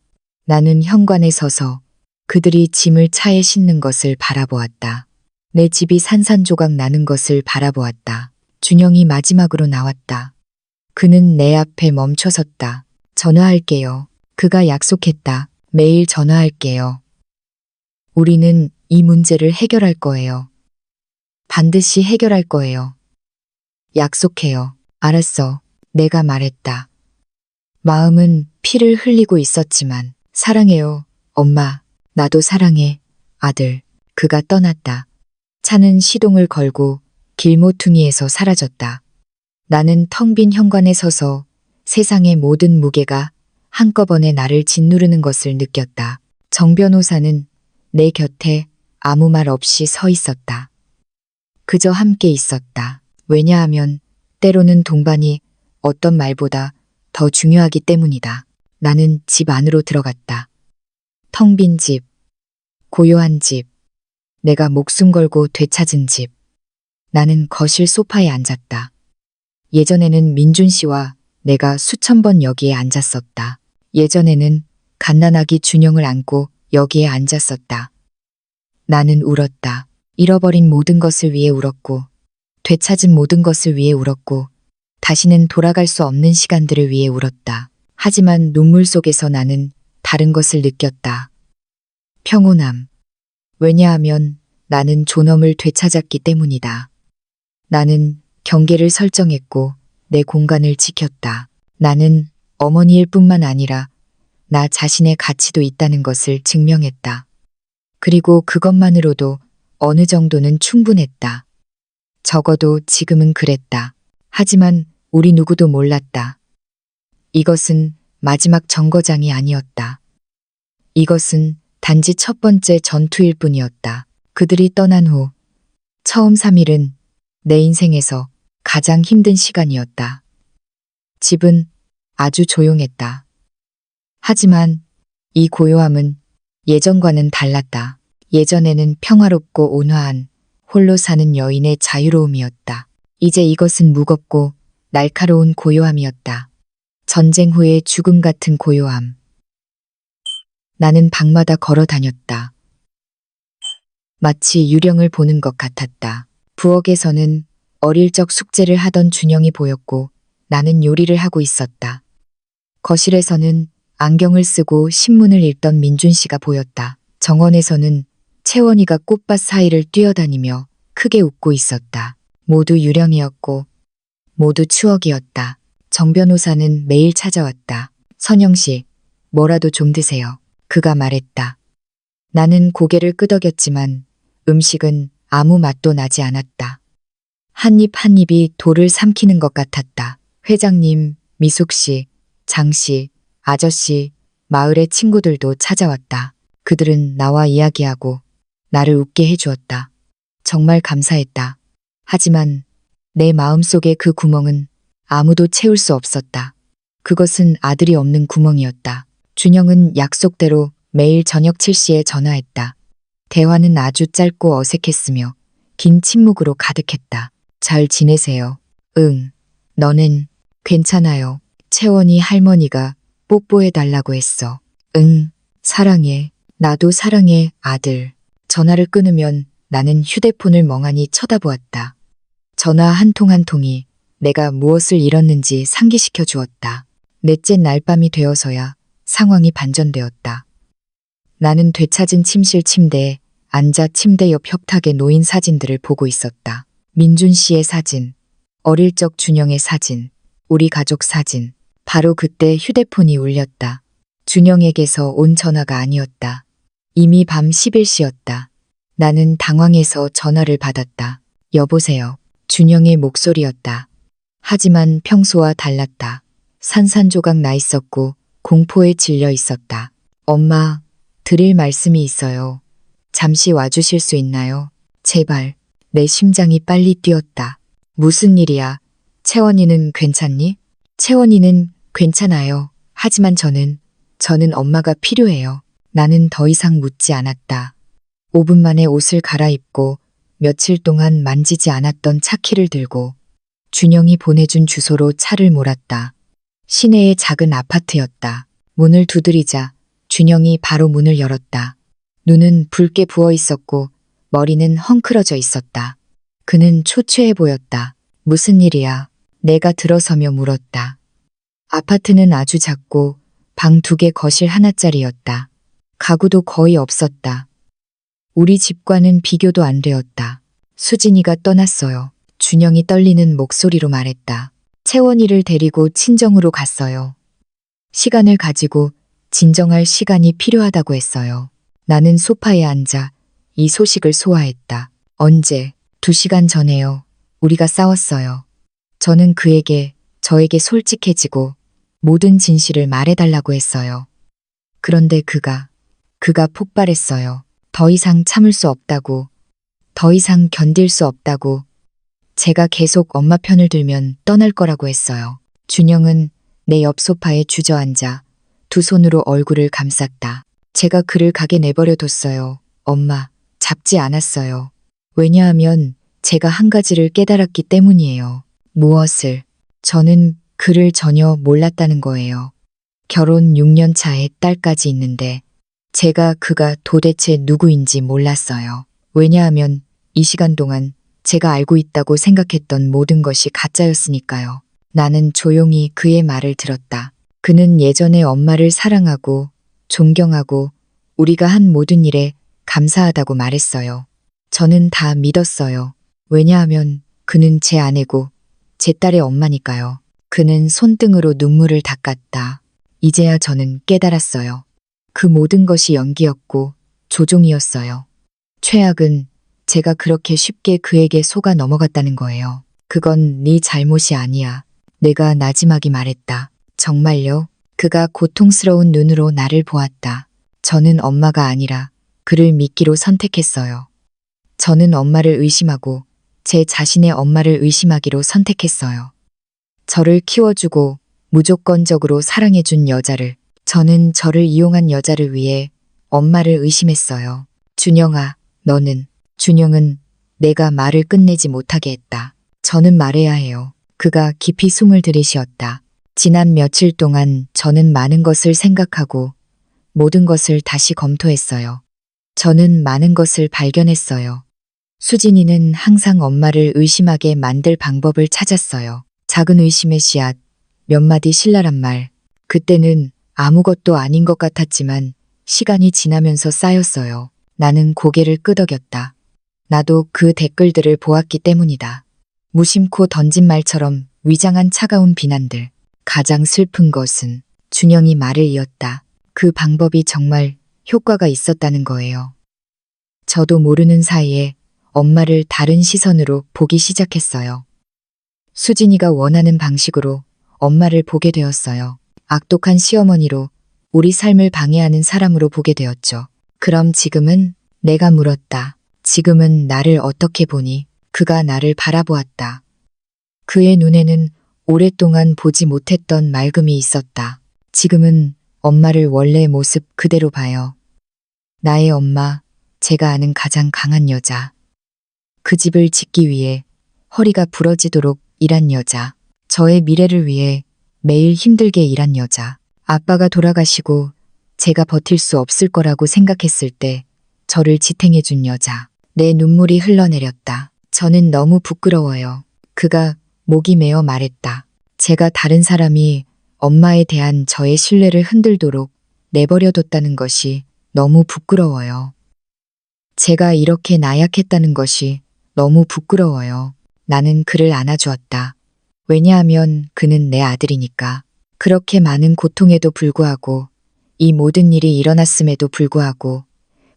S1: 나는 현관에 서서 그들이 짐을 차에 싣는 것을 바라보았다. 내 집이 산산조각 나는 것을 바라보았다. 준영이 마지막으로 나왔다. 그는 내 앞에 멈춰섰다. 전화할게요. 그가 약속했다. 매일 전화할게요. 우리는 이 문제를 해결할 거예요. 반드시 해결할 거예요. 약속해요. 알았어. 내가 말했다. 마음은 피를 흘리고 있었지만 사랑해요. 엄마. 나도 사랑해. 아들. 그가 떠났다. 차는 시동을 걸고 길모퉁이에서 사라졌다. 나는 텅 빈 현관에 서서 세상의 모든 무게가 한꺼번에 나를 짓누르는 것을 느꼈다. 정 변호사는 내 곁에 아무 말 없이 서 있었다. 그저 함께 있었다. 왜냐하면 때로는 동반이 어떤 말보다 더 중요하기 때문이다. 나는 집 안으로 들어갔다. 텅 빈 집, 고요한 집, 내가 목숨 걸고 되찾은 집. 나는 거실 소파에 앉았다. 예전에는 민준 씨와 내가 수천 번 여기에 앉았었다. 예전에는 갓난아기 준영을 안고 여기에 앉았었다. 나는 울었다. 잃어버린 모든 것을 위해 울었고, 되찾은 모든 것을 위해 울었고, 다시는 돌아갈 수 없는 시간들을 위해 울었다. 하지만 눈물 속에서 나는 다른 것을 느꼈다. 평온함. 왜냐하면 나는 존엄을 되찾았기 때문이다. 나는 경계를 설정했고 내 공간을 지켰다. 나는 어머니일 뿐만 아니라 나 자신의 가치도 있다는 것을 증명했다. 그리고 그것만으로도 어느 정도는 충분했다. 적어도 지금은 그랬다. 하지만 우리 누구도 몰랐다. 이것은 마지막 정거장이 아니었다. 이것은 단지 첫 번째 전투일 뿐이었다. 그들이 떠난 후 처음 3일은 내 인생에서 가장 힘든 시간이었다. 집은 아주 조용했다. 하지만 이 고요함은 예전과는 달랐다. 예전에는 평화롭고 온화한 홀로 사는 여인의 자유로움이었다. 이제 이것은 무겁고 날카로운 고요함이었다. 전쟁 후의 죽음 같은 고요함. 나는 방마다 걸어 다녔다. 마치 유령을 보는 것 같았다. 부엌에서는 어릴 적 숙제를 하던 준영이 보였고 나는 요리를 하고 있었다. 거실에서는 안경을 쓰고 신문을 읽던 민준 씨가 보였다. 정원에서는 채원이가 꽃밭 사이를 뛰어다니며 크게 웃고 있었다. 모두 유령이었고 모두 추억이었다. 정 변호사는 매일 찾아왔다. 선영 씨, 뭐라도 좀 드세요. 그가 말했다. 나는 고개를 끄덕였지만 음식은 아무 맛도 나지 않았다. 한 입 한 입이 돌을 삼키는 것 같았다. 회장님, 미숙 씨, 장 씨, 아저씨, 마을의 친구들도 찾아왔다. 그들은 나와 이야기하고 나를 웃게 해주었다. 정말 감사했다. 하지만 내 마음속의 그 구멍은 아무도 채울 수 없었다. 그것은 아들이 없는 구멍이었다. 준영은 약속대로 매일 저녁 7시에 전화했다. 대화는 아주 짧고 어색했으며 긴 침묵으로 가득했다. 잘 지내세요? 응. 너는? 괜찮아요. 채원이 할머니가 뽀뽀해달라고 했어. 응. 사랑해. 나도 사랑해, 아들. 전화를 끊으면 나는 휴대폰을 멍하니 쳐다보았다. 전화 한 통 한 통이 내가 무엇을 잃었는지 상기시켜 주었다. 넷째 날밤이 되어서야 상황이 반전되었다. 나는 되찾은 침실 침대에 앉아 침대 옆 협탁에 놓인 사진들을 보고 있었다. 민준 씨의 사진, 어릴 적 준영의 사진, 우리 가족 사진. 바로 그때 휴대폰이 울렸다. 준영에게서 온 전화가 아니었다. 이미 밤 11시였다. 나는 당황해서 전화를 받았다. 여보세요. 준영의 목소리였다. 하지만 평소와 달랐다. 산산조각 나 있었고 공포에 질려 있었다. 엄마, 드릴 말씀이 있어요. 잠시 와주실 수 있나요? 제발. 내 심장이 빨리 뛰었다. 무슨 일이야? 채원이는 괜찮니? 채원이는 괜찮아요. 하지만 저는 엄마가 필요해요. 나는 더 이상 묻지 않았다. 5분 만에 옷을 갈아입고 며칠 동안 만지지 않았던 차키를 들고 준영이 보내준 주소로 차를 몰았다. 시내의 작은 아파트였다. 문을 두드리자 준영이 바로 문을 열었다. 눈은 붉게 부어 있었고 머리는 헝클어져 있었다. 그는 초췌해 보였다. 무슨 일이야? 내가 들어서며 물었다. 아파트는 아주 작고 방 2개 거실 하나짜리였다. 가구도 거의 없었다. 우리 집과는 비교도 안 되었다. 수진이가 떠났어요. 준영이 떨리는 목소리로 말했다. 채원이를 데리고 친정으로 갔어요. 시간을 가지고 진정할 시간이 필요하다고 했어요. 나는 소파에 앉아 이 소식을 소화했다. 언제? 2시간 전에요. 우리가 싸웠어요. 저는 저에게 솔직해지고 모든 진실을 말해달라고 했어요. 그런데 그가 폭발했어요. 더 이상 참을 수 없다고, 더 이상 견딜 수 없다고, 제가 계속 엄마 편을 들면 떠날 거라고 했어요. 준영은 내 옆 소파에 주저앉아 2 손으로 얼굴을 감쌌다. 제가 그를 가게 내버려 뒀어요. 엄마, 잡지 않았어요. 왜냐하면 제가 한 가지를 깨달았기 때문이에요. 무엇을? 저는 그를 전혀 몰랐다는 거예요. 결혼 6년 차에 딸까지 있는데 그가 도대체 누구인지 몰랐어요. 왜냐하면 이 시간 동안 제가 알고 있다고 생각했던 모든 것이 가짜였으니까요. 나는 조용히 그의 말을 들었다. 그는 예전에 엄마를 사랑하고 존경하고 우리가 한 모든 일에 감사하다고 말했어요. 저는 다 믿었어요. 왜냐하면 그는 제 아내고 제 딸의 엄마니까요. 그는 손등으로 눈물을 닦았다. 이제야 저는 깨달았어요. 그 모든 것이 연기였고 조종이었어요. 최악은 제가 그렇게 쉽게 그에게 속아 넘어갔다는 거예요. 그건 네 잘못이 아니야. 내가 나지막이 말했다. 정말요? 그가 고통스러운 눈으로 나를 보았다. 저는 엄마가 아니라 그를 믿기로 선택했어요. 저는 엄마를 의심하고 제 자신의 엄마를 의심하기로 선택했어요. 저를 키워주고 무조건적으로 사랑해준 여자를, 저는 저를 이용한 여자를 위해 엄마를 의심했어요. 준영아, 준영은 내가 말을 끝내지 못하게 했다. 저는 말해야 해요. 그가 깊이 숨을 들이쉬었다. 지난 며칠 동안 저는 많은 것을 생각하고 모든 것을 다시 검토했어요. 저는 많은 것을 발견했어요. 수진이는 항상 엄마를 의심하게 만들 방법을 찾았어요. 작은 의심의 씨앗, 몇 마디 신랄한 말. 그때는 아무것도 아닌 것 같았지만 시간이 지나면서 쌓였어요. 나는 고개를 끄덕였다. 나도 그 댓글들을 보았기 때문이다. 무심코 던진 말처럼 위장한 차가운 비난들. 가장 슬픈 것은 준영이 말을 이었다. 그 방법이 정말 효과가 있었다는 거예요. 저도 모르는 사이에 엄마를 다른 시선으로 보기 시작했어요. 수진이가 원하는 방식으로 엄마를 보게 되었어요. 악독한 시어머니로 우리 삶을 방해하는 사람으로 보게 되었죠. 그럼 지금은? 내가 물었다. 지금은 나를 어떻게 보니? 그가 나를 바라보았다. 그의 눈에는 오랫동안 보지 못했던 맑음이 있었다. 지금은 엄마를 원래의 모습 그대로 봐요. 나의 엄마, 제가 아는 가장 강한 여자. 그 집을 짓기 위해 허리가 부러지도록 일한 여자. 저의 미래를 위해 매일 힘들게 일한 여자. 아빠가 돌아가시고 제가 버틸 수 없을 거라고 생각했을 때 저를 지탱해준 여자. 내 눈물이 흘러내렸다. 저는 너무 부끄러워요. 그가 목이 메어 말했다. 제가 다른 사람이 엄마에 대한 저의 신뢰를 흔들도록 내버려뒀다는 것이 너무 부끄러워요. 제가 이렇게 나약했다는 것이 너무 부끄러워요. 나는 그를 안아주었다. 왜냐하면 그는 내 아들이니까. 그렇게 많은 고통에도 불구하고 이 모든 일이 일어났음에도 불구하고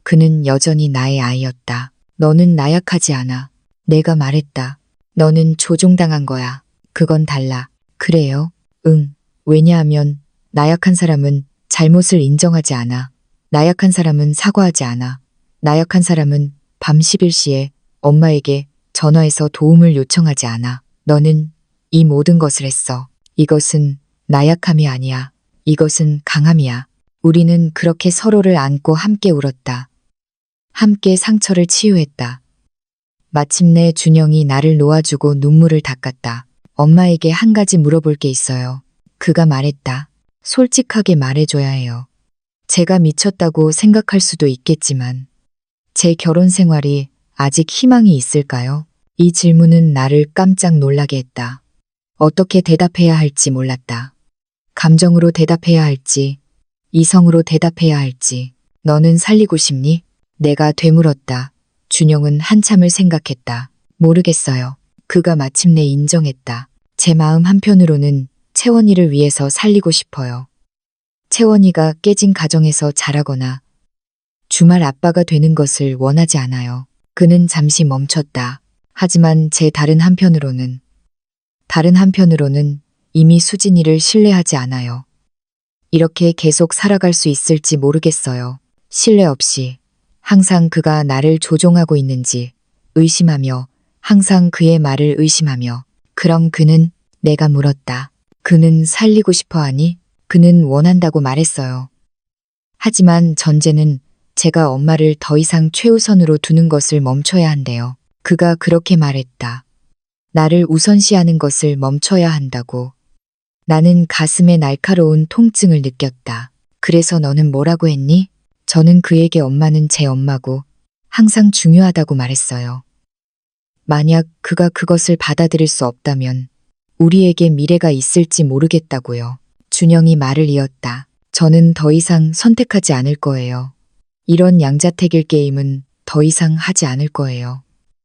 S1: 그는 여전히 나의 아이였다. 너는 나약하지 않아. 내가 말했다. 너는 조종당한 거야. 그건 달라. 그래요? 응. 왜냐하면 나약한 사람은 잘못을 인정하지 않아. 나약한 사람은 사과하지 않아. 나약한 사람은 밤 11시에 엄마에게 전화해서 도움을 요청하지 않아. 너는 이 모든 것을 했어. 이것은 나약함이 아니야. 이것은 강함이야. 우리는 그렇게 서로를 안고 함께 울었다. 함께 상처를 치유했다. 마침내 준영이 나를 놓아주고 눈물을 닦았다. 엄마에게 한 가지 물어볼 게 있어요. 그가 말했다. 솔직하게 말해줘야 해요. 제가 미쳤다고 생각할 수도 있겠지만 제 결혼 생활이 아직 희망이 있을까요? 이 질문은 나를 깜짝 놀라게 했다. 어떻게 대답해야 할지 몰랐다. 감정으로 대답해야 할지, 이성으로 대답해야 할지. 너는 살리고 싶니? 내가 되물었다. 준영은 한참을 생각했다. 모르겠어요. 그가 마침내 인정했다. 제 마음 한편으로는 채원이를 위해서 살리고 싶어요. 채원이가 깨진 가정에서 자라거나 주말 아빠가 되는 것을 원하지 않아요. 그는 잠시 멈췄다. 하지만 제 다른 한편으로는 이미 수진이를 신뢰하지 않아요. 이렇게 계속 살아갈 수 있을지 모르겠어요. 신뢰 없이 항상 그가 나를 조종하고 있는지 의심하며 항상 그의 말을 의심하며 그럼 그는 내가 물었다. 그는 살리고 싶어 하니? 그는 원한다고 말했어요. 하지만 전제는 제가 엄마를 더 이상 최우선으로 두는 것을 멈춰야 한대요. 그가 그렇게 말했다. 나를 우선시하는 것을 멈춰야 한다고. 나는 가슴에 날카로운 통증을 느꼈다. 그래서 너는 뭐라고 했니? 저는 그에게 엄마는 제 엄마고 항상 중요하다고 말했어요. 만약 그가 그것을 받아들일 수 없다면 우리에게 미래가 있을지 모르겠다고요. 준영이 말을 이었다. 저는 더 이상 선택하지 않을 거예요. 이런 양자택일 게임은 더 이상 하지 않을 거예요.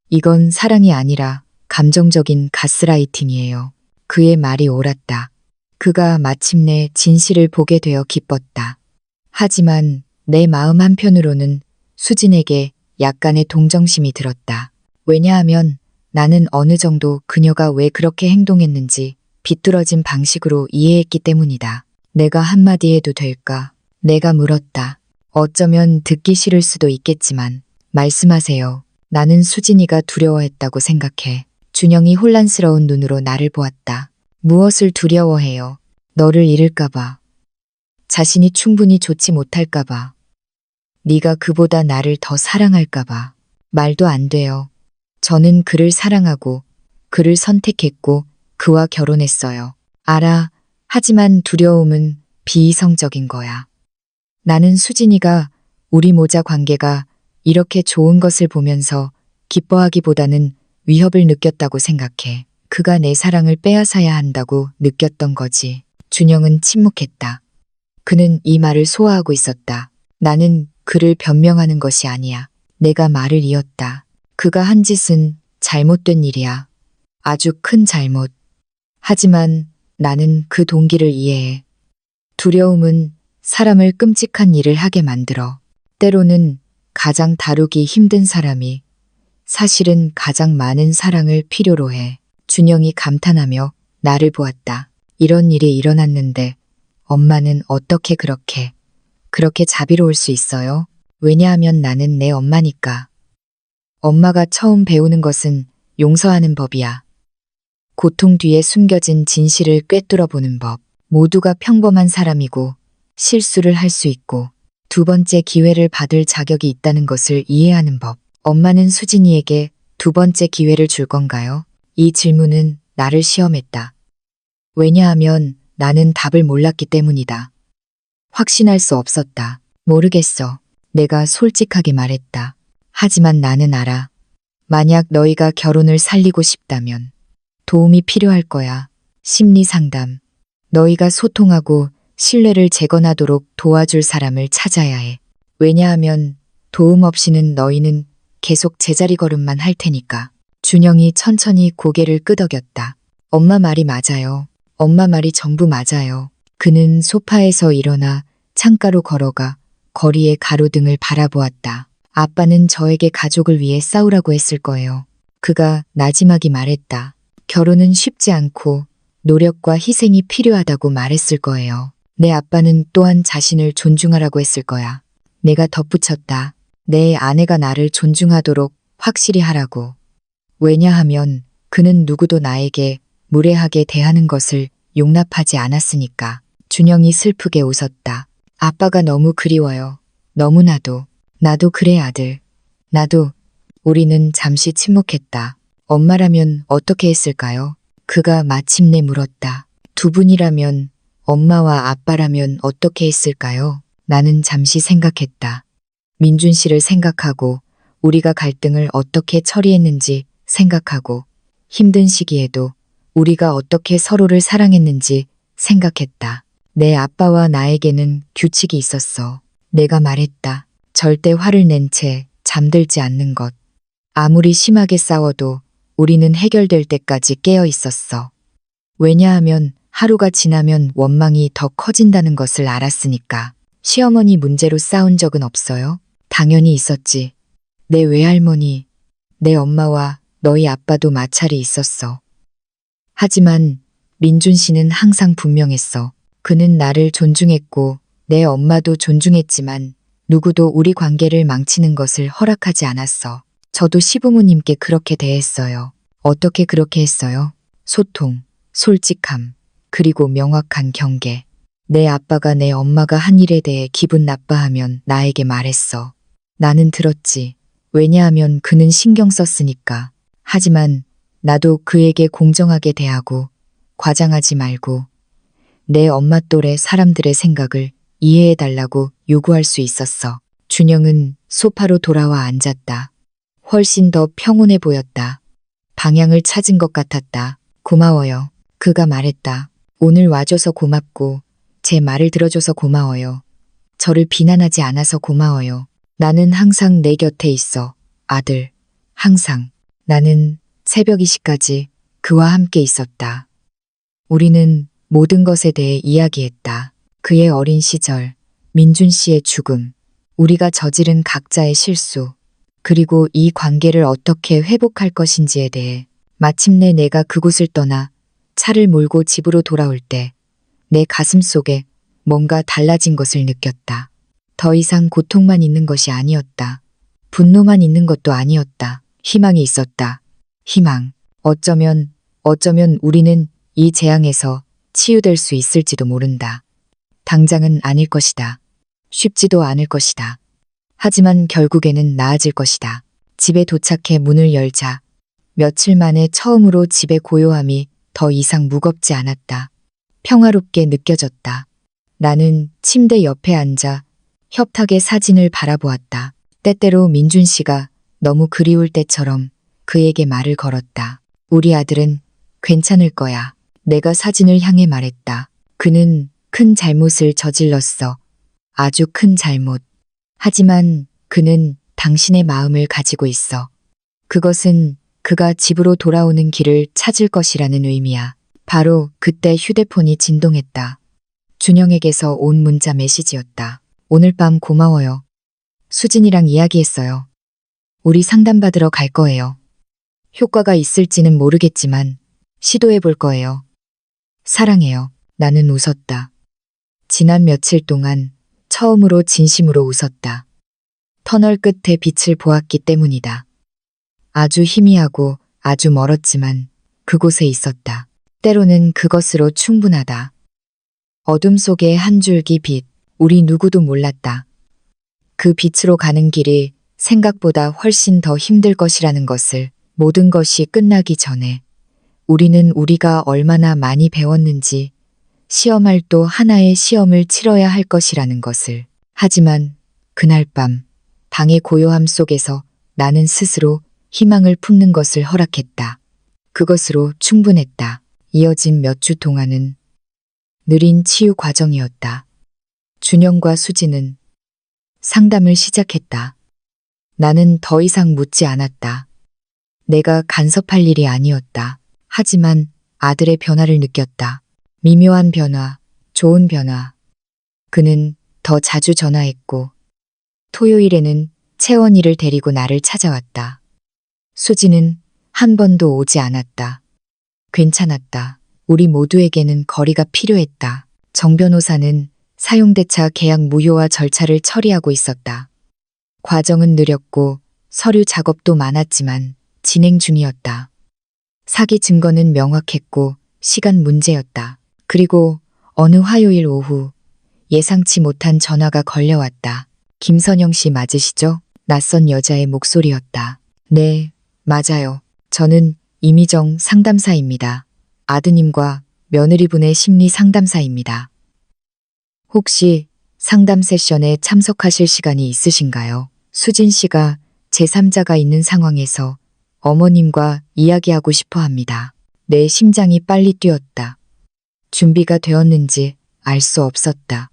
S1: 이건 사랑이 아니라 감정적인 가스라이팅이에요. 그의 말이 옳았다. 그가 마침내 진실을 보게 되어 기뻤다. 하지만 내 마음 한편으로는 수진에게 약간의 동정심이 들었다. 왜냐하면 나는 어느 정도 그녀가 왜 그렇게 행동했는지 비뚤어진 방식으로 이해했기 때문이다. 내가 한마디 해도 될까? 내가 물었다. 어쩌면 듣기 싫을 수도 있겠지만 말씀하세요. 나는 수진이가 두려워했다고 생각해. 준영이 혼란스러운 눈으로 나를 보았다. 무엇을 두려워해요? 너를 잃을까봐. 자신이 충분히 좋지 못할까봐. 네가 그보다 나를 더 사랑할까봐. 말도 안 돼요. 저는 그를 사랑하고 그를 선택했고 그와 결혼했어요. 알아. 하지만 두려움은 비이성적인 거야. 나는 수진이가 우리 모자 관계가 이렇게 좋은 것을 보면서 기뻐하기보다는 위협을 느꼈다고 생각해. 그가 내 사랑을 빼앗아야 한다고 느꼈던 거지. 준영은 침묵했다. 그는 이 말을 소화하고 있었다. 나는 그를 변명하는 것이 아니야. 내가 말을 이었다. 그가 한 짓은 잘못된 일이야. 아주 큰 잘못. 하지만 나는 그 동기를 이해해. 두려움은 사람을 끔찍한 일을 하게 만들어. 때로는 가장 다루기 힘든 사람이 사실은 가장 많은 사랑을 필요로 해. 준영이 감탄하며 나를 보았다. 이런 일이 일어났는데 엄마는 어떻게 그렇게 자비로울 수 있어요? 왜냐하면 나는 내 엄마니까. 엄마가 처음 배우는 것은 용서하는 법이야. 고통 뒤에 숨겨진 진실을 꿰뚫어 보는 법. 모두가 평범한 사람이고 실수를 할 수 있고 두 번째 기회를 받을 자격이 있다는 것을 이해하는 법. 엄마는 수진이에게 두 번째 기회를 줄 건가요? 이 질문은 나를 시험했다. 왜냐하면 나는 답을 몰랐기 때문이다. 확신할 수 없었다. 모르겠어. 내가 솔직하게 말했다. 하지만 나는 알아. 만약 너희가 결혼을 살리고 싶다면 도움이 필요할 거야. 심리 상담. 너희가 소통하고 신뢰를 재건하도록 도와줄 사람을 찾아야 해. 왜냐하면 도움 없이는 너희는 계속 제자리 걸음만 할 테니까. 준영이 천천히 고개를 끄덕였다. 엄마 말이 맞아요. 엄마 말이 전부 맞아요. 그는 소파에서 일어나 창가로 걸어가 거리의 가로등을 바라보았다. 아빠는 저에게 가족을 위해 싸우라고 했을 거예요. 그가 나지막이 말했다. 결혼은 쉽지 않고 노력과 희생이 필요하다고 말했을 거예요. 내 아빠는 또한 자신을 존중하라고 했을 거야. 내가 덧붙였다. 내 아내가 나를 존중하도록 확실히 하라고. 왜냐하면 그는 누구도 나에게 무례하게 대하는 것을 용납하지 않았으니까. 준영이 슬프게 웃었다. 아빠가 너무 그리워요. 너무나도. 나도 그래 아들. 나도. 우리는 잠시 침묵했다. 엄마라면 어떻게 했을까요? 그가 마침내 물었다. 두 분이라면, 엄마와 아빠라면 어떻게 했을까요? 나는 잠시 생각했다. 민준 씨를 생각하고 우리가 갈등을 어떻게 처리했는지 생각하고 힘든 시기에도 우리가 어떻게 서로를 사랑했는지 생각했다. 내 아빠와 나에게는 규칙이 있었어. 내가 말했다. 절대 화를 낸 채 잠들지 않는 것. 아무리 심하게 싸워도 우리는 해결될 때까지 깨어 있었어. 왜냐하면 하루가 지나면 원망이 더 커진다는 것을 알았으니까. 시어머니 문제로 싸운 적은 없어요? 당연히 있었지. 내 외할머니, 내 엄마와 너희 아빠도 마찰이 있었어. 하지만 민준 씨는 항상 분명했어. 그는 나를 존중했고 내 엄마도 존중했지만 누구도 우리 관계를 망치는 것을 허락하지 않았어. 저도 시부모님께 그렇게 대했어요. 어떻게 그렇게 했어요? 소통, 솔직함, 그리고 명확한 경계. 내 아빠가 내 엄마가 한 일에 대해 기분 나빠하면 나에게 말했어. 나는 들었지. 왜냐하면 그는 신경 썼으니까. 하지만 나도 그에게 공정하게 대하고 과장하지 말고 내 엄마 또래 사람들의 생각을 이해해달라고 요구할 수 있었어. 준영은 소파로 돌아와 앉았다. 훨씬 더 평온해 보였다. 방향을 찾은 것 같았다. 고마워요. 그가 말했다. 오늘 와줘서 고맙고 제 말을 들어줘서 고마워요. 저를 비난하지 않아서 고마워요. 나는 항상 내 곁에 있어. 아들. 항상. 나는 새벽 2시까지 그와 함께 있었다. 우리는 모든 것에 대해 이야기했다. 그의 어린 시절, 민준 씨의 죽음, 우리가 저지른 각자의 실수, 그리고 이 관계를 어떻게 회복할 것인지에 대해. 마침내 내가 그곳을 떠나 차를 몰고 집으로 돌아올 때 내 가슴 속에 뭔가 달라진 것을 느꼈다. 더 이상 고통만 있는 것이 아니었다. 분노만 있는 것도 아니었다. 희망이 있었다. 희망. 어쩌면 우리는 이 재앙에서 치유될 수 있을지도 모른다. 당장은 아닐 것이다. 쉽지도 않을 것이다. 하지만 결국에는 나아질 것이다. 집에 도착해 문을 열자 며칠 만에 처음으로 집의 고요함이 더 이상 무겁지 않았다. 평화롭게 느껴졌다. 나는 침대 옆에 앉아 협탁의 사진을 바라보았다. 때때로 민준 씨가 너무 그리울 때처럼 그에게 말을 걸었다. 우리 아들은 괜찮을 거야. 내가 사진을 향해 말했다. 그는 큰 잘못을 저질렀어. 아주 큰 잘못. 하지만 그는 당신의 마음을 가지고 있어. 그것은 그가 집으로 돌아오는 길을 찾을 것이라는 의미야. 바로 그때 휴대폰이 진동했다. 준영에게서 온 문자 메시지였다. 오늘 밤 고마워요. 수진이랑 이야기했어요. 우리 상담받으러 갈 거예요. 효과가 있을지는 모르겠지만 시도해 볼 거예요. 사랑해요. 나는 웃었다. 지난 며칠 동안 처음으로 진심으로 웃었다. 터널 끝에 빛을 보았기 때문이다. 아주 희미하고 아주 멀었지만 그곳에 있었다. 때로는 그것으로 충분하다. 어둠 속의 한 줄기 빛, 우리 누구도 몰랐다. 그 빛으로 가는 길이 생각보다 훨씬 더 힘들 것이라는 것을. 모든 것이 끝나기 전에 우리는 우리가 얼마나 많이 배웠는지, 시험할 또 하나의 시험을 치러야 할 것이라는 것을. 하지만 그날 밤 방의 고요함 속에서 나는 스스로 희망을 품는 것을 허락했다. 그것으로 충분했다. 이어진 몇 주 동안은 느린 치유 과정이었다. 준영과 수지는 상담을 시작했다. 나는 더 이상 묻지 않았다. 내가 간섭할 일이 아니었다. 하지만 아들의 변화를 느꼈다. 미묘한 변화, 좋은 변화. 그는 더 자주 전화했고 토요일에는 채원이를 데리고 나를 찾아왔다. 수지는 한 번도 오지 않았다. 괜찮았다. 우리 모두에게는 거리가 필요했다. 정 변호사는 사용대차 계약 무효화 절차를 처리하고 있었다. 과정은 느렸고 서류 작업도 많았지만 진행 중이었다. 사기 증거는 명확했고 시간 문제였다. 그리고 어느 화요일 오후 예상치 못한 전화가 걸려왔다. 김선영 씨 맞으시죠? 낯선 여자의 목소리였다. 네, 맞아요. 저는 이미정 상담사입니다. 아드님과 며느리분의 심리 상담사입니다. 혹시 상담 세션에 참석하실 시간이 있으신가요? 수진 씨가 제3자가 있는 상황에서 어머님과 이야기하고 싶어 합니다. 내 심장이 빨리 뛰었다. 준비가 되었는지 알 수 없었다.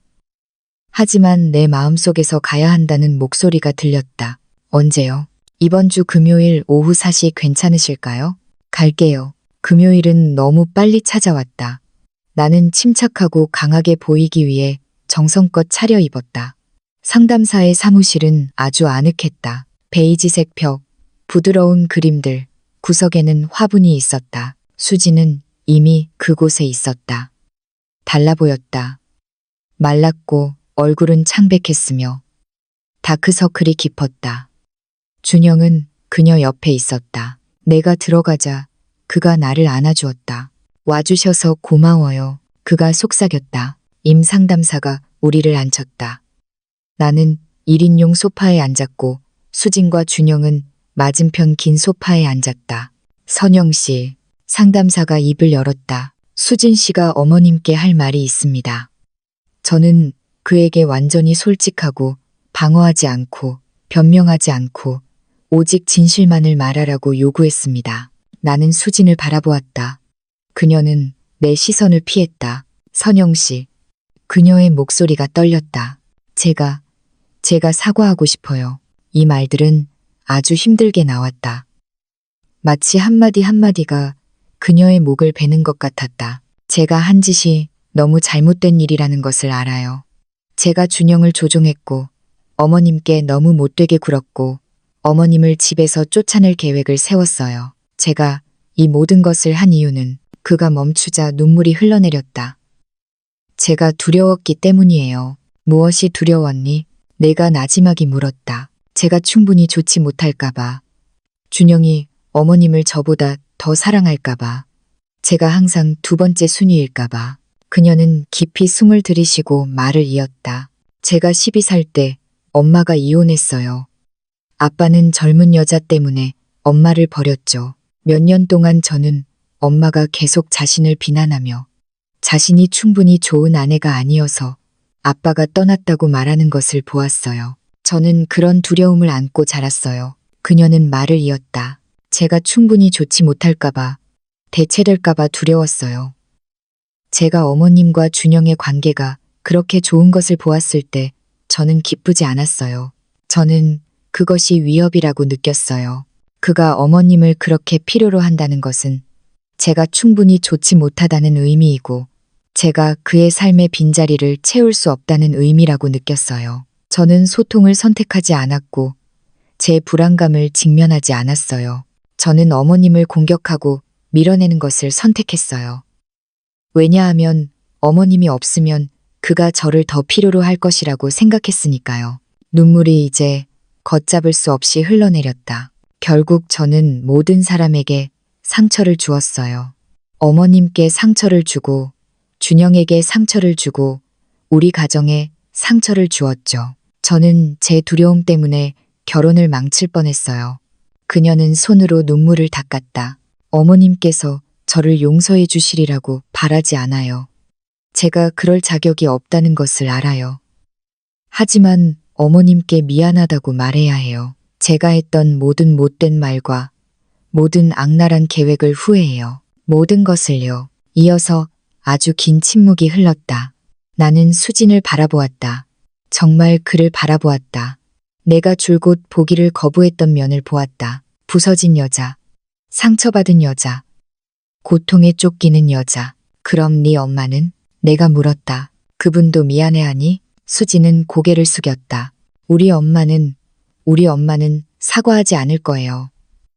S1: 하지만 내 마음속에서 가야 한다는 목소리가 들렸다. 언제요? 이번 주 금요일 오후 4시 괜찮으실까요? 갈게요. 금요일은 너무 빨리 찾아왔다. 나는 침착하고 강하게 보이기 위해 정성껏 차려입었다. 상담사의 사무실은 아주 아늑했다. 베이지색 벽, 부드러운 그림들, 구석에는 화분이 있었다. 수지는 이미 그곳에 있었다. 달라 보였다. 말랐고 얼굴은 창백했으며 다크서클이 깊었다. 준영은 그녀 옆에 있었다. 내가 들어가자 그가 나를 안아주었다. 와주셔서 고마워요. 그가 속삭였다. 임 상담사가 우리를 앉혔다. 나는 1인용 소파에 앉았고 수진과 준영은 맞은편 긴 소파에 앉았다. 선영 씨, 상담사가 입을 열었다. 수진 씨가 어머님께 할 말이 있습니다. 저는 그에게 완전히 솔직하고 방어하지 않고 변명하지 않고 오직 진실만을 말하라고 요구했습니다. 나는 수진을 바라보았다. 그녀는 내 시선을 피했다. 선영 씨. 그녀의 목소리가 떨렸다. 제가 사과하고 싶어요. 이 말들은 아주 힘들게 나왔다. 마치 한마디 한마디가 그녀의 목을 베는 것 같았다. 제가 한 짓이 너무 잘못된 일이라는 것을 알아요. 제가 준영을 조종했고 어머님께 너무 못되게 굴었고 어머님을 집에서 쫓아낼 계획을 세웠어요. 제가 이 모든 것을 한 이유는 그가 멈추자 눈물이 흘러내렸다. 제가 두려웠기 때문이에요. 무엇이 두려웠니? 내가 나지막이 물었다. 제가 충분히 좋지 못할까봐. 준영이 어머님을 저보다 더 사랑할까봐. 제가 항상 두 번째 순위일까봐. 그녀는 깊이 숨을 들이쉬고 말을 이었다. 제가 12살 때 엄마가 이혼했어요. 아빠는 젊은 여자 때문에 엄마를 버렸죠. 몇 년 동안 저는 엄마가 계속 자신을 비난하며 자신이 충분히 좋은 아내가 아니어서 아빠가 떠났다고 말하는 것을 보았어요. 저는 그런 두려움을 안고 자랐어요. 그녀는 말을 이었다. 제가 충분히 좋지 못할까봐, 대체될까봐 두려웠어요. 제가 어머님과 준영의 관계가 그렇게 좋은 것을 보았을 때 저는 기쁘지 않았어요. 저는 그것이 위협이라고 느꼈어요. 그가 어머님을 그렇게 필요로 한다는 것은 제가 충분히 좋지 못하다는 의미이고 제가 그의 삶의 빈자리를 채울 수 없다는 의미라고 느꼈어요. 저는 소통을 선택하지 않았고 제 불안감을 직면하지 않았어요. 저는 어머님을 공격하고 밀어내는 것을 선택했어요. 왜냐하면 어머님이 없으면 그가 저를 더 필요로 할 것이라고 생각했으니까요. 눈물이 이제 걷잡을 수 없이 흘러내렸다. 결국 저는 모든 사람에게 상처를 주었어요. 어머님께 상처를 주고 준영에게 상처를 주고 우리 가정에 상처를 주었죠. 저는 제 두려움 때문에 결혼을 망칠 뻔했어요. 그녀는 손으로 눈물을 닦았다. 어머님께서 저를 용서해 주시리라고 바라지 않아요. 제가 그럴 자격이 없다는 것을 알아요. 하지만 어머님께 미안하다고 말해야 해요. 제가 했던 모든 못된 말과 모든 악랄한 계획을 후회해요. 모든 것을요. 이어서 아주 긴 침묵이 흘렀다. 나는 수진을 바라보았다. 정말 그를 바라보았다. 내가 줄곧 보기를 거부했던 면을 보았다. 부서진 여자, 상처받은 여자, 고통에 쫓기는 여자. 그럼 네 엄마는? 내가 물었다. 그분도 미안해하니? 수지는 고개를 숙였다. 우리 엄마는 사과하지 않을 거예요.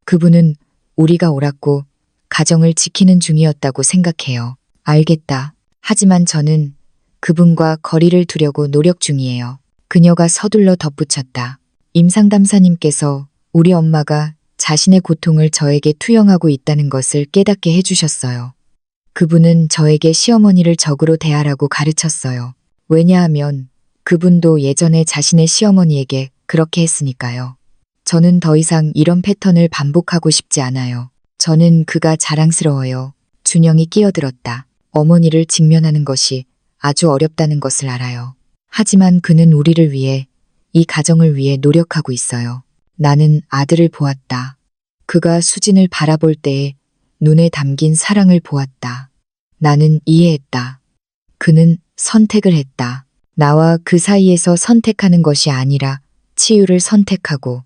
S1: 그분은 우리가 옳았고 가정을 지키는 중이었다고 생각해요. 알겠다. 하지만 저는 그분과 거리를 두려고 노력 중이에요. 그녀가 서둘러 덧붙였다. 임상담사님께서 우리 엄마가 자신의 고통을 저에게 투영하고 있다는 것을 깨닫게 해주셨어요. 그분은 저에게 시어머니를 적으로 대하라고 가르쳤어요. 왜냐하면 그분도 예전에 자신의 시어머니에게 그렇게 했으니까요. 저는 더 이상 이런 패턴을 반복하고 싶지 않아요. 저는 그가 자랑스러워요. 준영이 끼어들었다. 어머니를 직면하는 것이 아주 어렵다는 것을 알아요. 하지만 그는 우리를 위해, 이 가정을 위해 노력하고 있어요. 나는 아들을 보았다. 그가 수진을 바라볼 때에 눈에 담긴 사랑을 보았다. 나는 이해했다. 그는 선택을 했다. 나와 그 사이에서 선택하는 것이 아니라 치유를 선택하고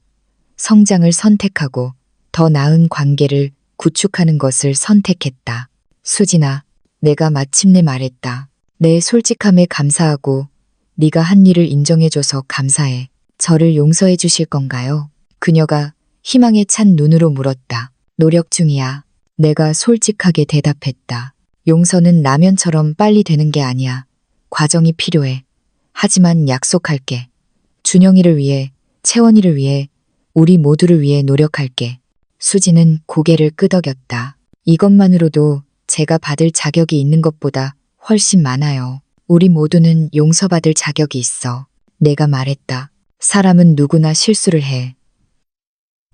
S1: 성장을 선택하고 더 나은 관계를 구축하는 것을 선택했다. 수진아, 내가 마침내 말했다. 내 솔직함에 감사하고 네가 한 일을 인정해줘서 감사해. 저를 용서해 주실 건가요? 그녀가 희망에 찬 눈으로 물었다. 노력 중이야. 내가 솔직하게 대답했다. 용서는 라면처럼 빨리 되는 게 아니야. 과정이 필요해. 하지만 약속할게. 준영이를 위해, 채원이를 위해, 우리 모두를 위해 노력할게. 수지는 고개를 끄덕였다. 이것만으로도 제가 받을 자격이 있는 것보다 훨씬 많아요. 우리 모두는 용서받을 자격이 있어. 내가 말했다. 사람은 누구나 실수를 해.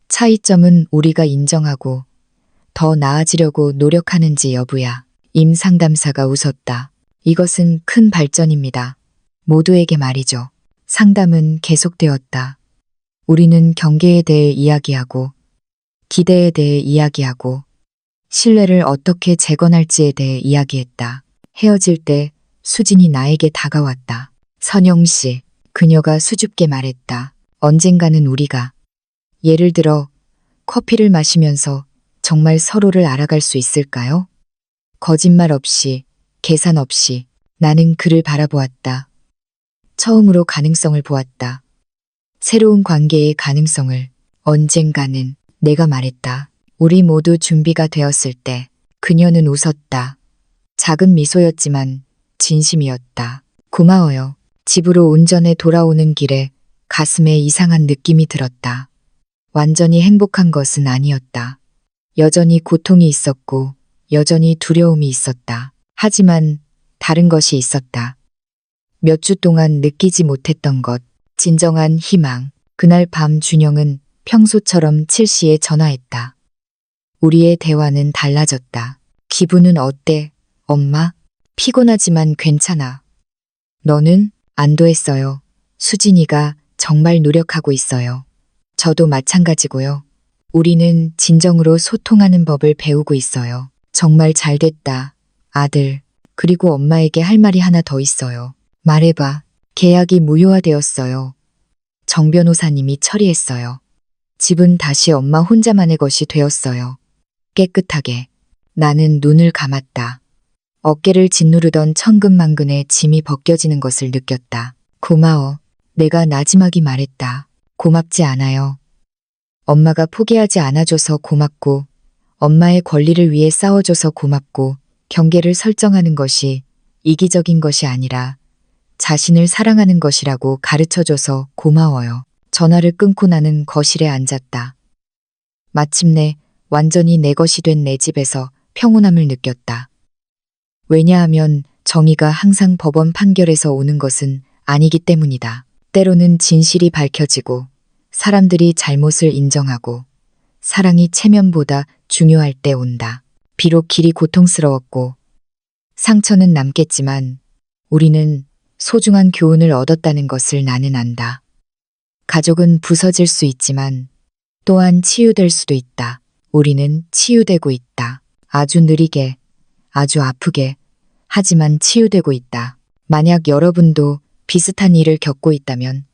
S1: 차이점은 우리가 인정하고 더 나아지려고 노력하는지 여부야. 임 상담사가 웃었다. 이것은 큰 발전입니다. 모두에게 말이죠. 상담은 계속되었다. 우리는 경계에 대해 이야기하고 기대에 대해 이야기하고 신뢰를 어떻게 재건할지에 대해 이야기했다. 헤어질 때 수진이 나에게 다가왔다. 선영 씨, 그녀가 수줍게 말했다. 언젠가는 우리가 예를 들어 커피를 마시면서 정말 서로를 알아갈 수 있을까요? 거짓말 없이, 계산 없이 나는 그를 바라보았다. 처음으로 가능성을 보았다. 새로운 관계의 가능성을. 언젠가는. 내가 말했다. 우리 모두 준비가 되었을 때. 그녀는 웃었다. 작은 미소였지만 진심이었다. 고마워요. 집으로 운전해 돌아오는 길에 가슴에 이상한 느낌이 들었다. 완전히 행복한 것은 아니었다. 여전히 고통이 있었고 여전히 두려움이 있었다. 하지만 다른 것이 있었다. 몇 주 동안 느끼지 못했던 것, 진정한 희망. 그날 밤 준영은 평소처럼 7시에 전화했다. 우리의 대화는 달라졌다. 기분은 어때, 엄마? 피곤하지만 괜찮아. 너는? 안도했어요. 수진이가 정말 노력하고 있어요. 저도 마찬가지고요. 우리는 진정으로 소통하는 법을 배우고 있어요. 정말 잘 됐다, 아들. 그리고 엄마에게 할 말이 하나 더 있어요. 말해봐. 계약이 무효화되었어요. 정 변호사님이 처리했어요. 집은 다시 엄마 혼자만의 것이 되었어요. 깨끗하게. 나는 눈을 감았다. 어깨를 짓누르던 천근만근의 짐이 벗겨지는 것을 느꼈다. 고마워. 내가 나지막이 말했다. 고맙지 않아요. 엄마가 포기하지 않아줘서 고맙고, 엄마의 권리를 위해 싸워줘서 고맙고, 경계를 설정하는 것이 이기적인 것이 아니라 자신을 사랑하는 것이라고 가르쳐줘서 고마워요. 전화를 끊고 나는 거실에 앉았다. 마침내 완전히 내 것이 된 내 집에서 평온함을 느꼈다. 왜냐하면 정의가 항상 법원 판결에서 오는 것은 아니기 때문이다. 때로는 진실이 밝혀지고 사람들이 잘못을 인정하고 사랑이 체면보다 중요할 때 온다. 비록 길이 고통스러웠고 상처는 남겠지만 우리는 소중한 교훈을 얻었다는 것을 나는 안다. 가족은 부서질 수 있지만 또한 치유될 수도 있다. 우리는 치유되고 있다. 아주 느리게, 아주 아프게, 하지만 치유되고 있다. 만약 여러분도 비슷한 일을 겪고 있다면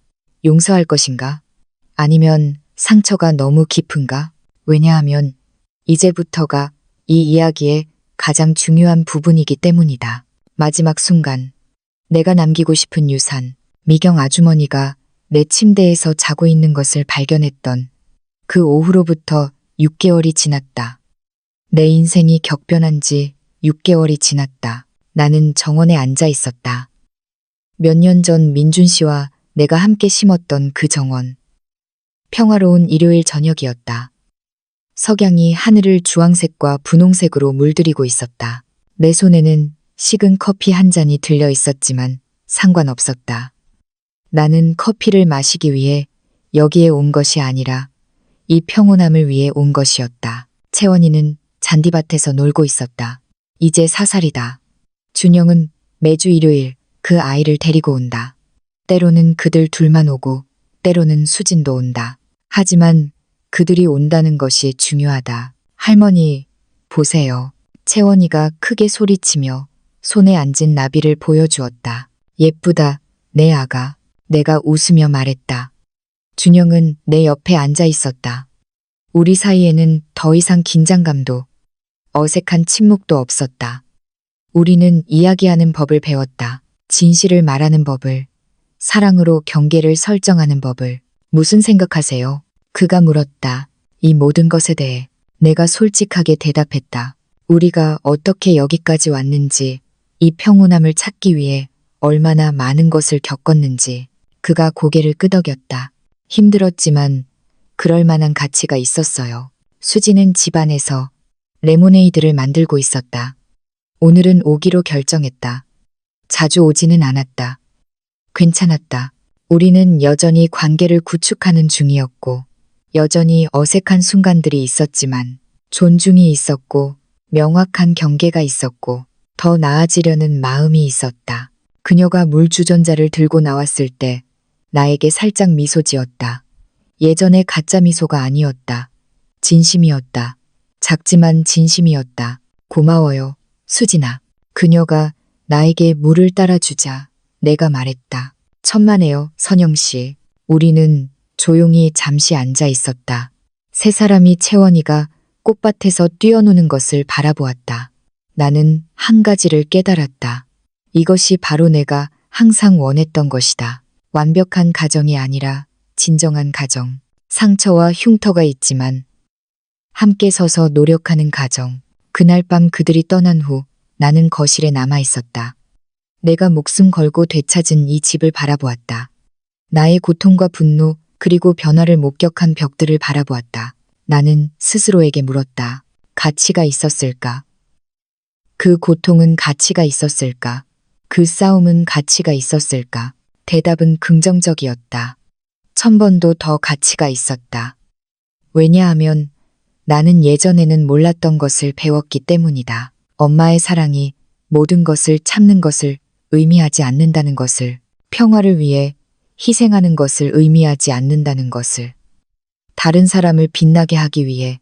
S1: 용서할 것인가? 아니면 상처가 너무 깊은가? 왜냐하면 이제부터가 이 이야기의 가장 중요한 부분이기 때문이다. 마지막 순간, 내가 남기고 싶은 유산. 미경 아주머니가 내 침대에서 자고 있는 것을 발견했던 그 오후로부터 6개월이 지났다. 내 인생이 격변한 지 6개월이 지났다. 나는 정원에 앉아 있었다. 몇 년 전 민준 씨와 내가 함께 심었던 그 정원. 평화로운 일요일 저녁이었다. 석양이 하늘을 주황색과 분홍색으로 물들이고 있었다. 내 손에는 식은 커피 한 잔이 들려 있었지만 상관없었다. 나는 커피를 마시기 위해 여기에 온 것이 아니라 이 평온함을 위해 온 것이었다. 채원이는 잔디밭에서 놀고 있었다. 이제 4살이다. 준영은 매주 일요일 그 아이를 데리고 온다. 때로는 그들 둘만 오고 때로는 수진도 온다. 하지만 그들이 온다는 것이 중요하다. 할머니, 보세요. 채원이가 크게 소리치며 손에 앉은 나비를 보여주었다. 예쁘다, 내 아가. 내가 웃으며 말했다. 준영은 내 옆에 앉아 있었다. 우리 사이에는 더 이상 긴장감도 어색한 침묵도 없었다. 우리는 이야기하는 법을 배웠다. 진실을 말하는 법을, 사랑으로 경계를 설정하는 법을. 무슨 생각하세요? 그가 물었다. 이 모든 것에 대해 내가 솔직하게 대답했다. 우리가 어떻게 여기까지 왔는지, 이 평온함을 찾기 위해 얼마나 많은 것을 겪었는지. 그가 고개를 끄덕였다. 힘들었지만 그럴 만한 가치가 있었어요. 수지는 집안에서 레모네이드를 만들고 있었다. 오늘은 오기로 결정했다. 자주 오지는 않았다. 괜찮았다. 우리는 여전히 관계를 구축하는 중이었고, 여전히 어색한 순간들이 있었지만, 존중이 있었고, 명확한 경계가 있었고, 더 나아지려는 마음이 있었다. 그녀가 물 주전자를 들고 나왔을 때 나에게 살짝 미소 지었다. 예전의 가짜 미소가 아니었다. 진심이었다. 작지만 진심이었다. 고마워요, 수진아. 그녀가 나에게 물을 따라주자 내가 말했다. 천만에요, 선영씨. 우리는 조용히 잠시 앉아 있었다. 세 사람이 채원이가 꽃밭에서 뛰어노는 것을 바라보았다. 나는 한 가지를 깨달았다. 이것이 바로 내가 항상 원했던 것이다. 완벽한 가정이 아니라 진정한 가정. 상처와 흉터가 있지만 함께 서서 노력하는 가정. 그날 밤 그들이 떠난 후 나는 거실에 남아 있었다. 내가 목숨 걸고 되찾은 이 집을 바라보았다. 나의 고통과 분노 그리고 변화를 목격한 벽들을 바라보았다. 나는 스스로에게 물었다. 가치가 있었을까? 그 고통은 가치가 있었을까? 그 싸움은 가치가 있었을까? 대답은 긍정적이었다. 1000번도 더 가치가 있었다. 왜냐하면 나는 예전에는 몰랐던 것을 배웠기 때문이다. 엄마의 사랑이 모든 것을 참는 것을 의미하지 않는다는 것을, 평화를 위해 희생하는 것을 의미하지 않는다는 것을, 다른 사람을 빛나게 하기 위해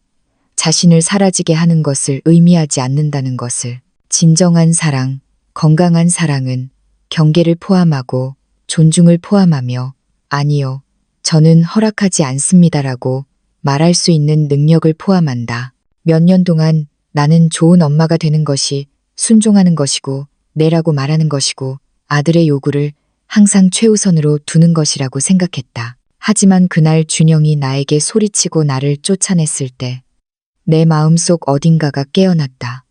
S1: 자신을 사라지게 하는 것을 의미하지 않는다는 것을. 진정한 사랑, 건강한 사랑은 경계를 포함하고 존중을 포함하며 아니요, 저는 허락하지 않습니다라고 말할 수 있는 능력을 포함한다. 몇 년 동안 나는 좋은 엄마가 되는 것이 순종하는 것이고 내라고 말하는 것이고 아들의 요구를 항상 최우선으로 두는 것이라고 생각했다. 하지만 그날 준영이 나에게 소리치고 나를 쫓아냈을 때 내 마음속 어딘가가 깨어났다.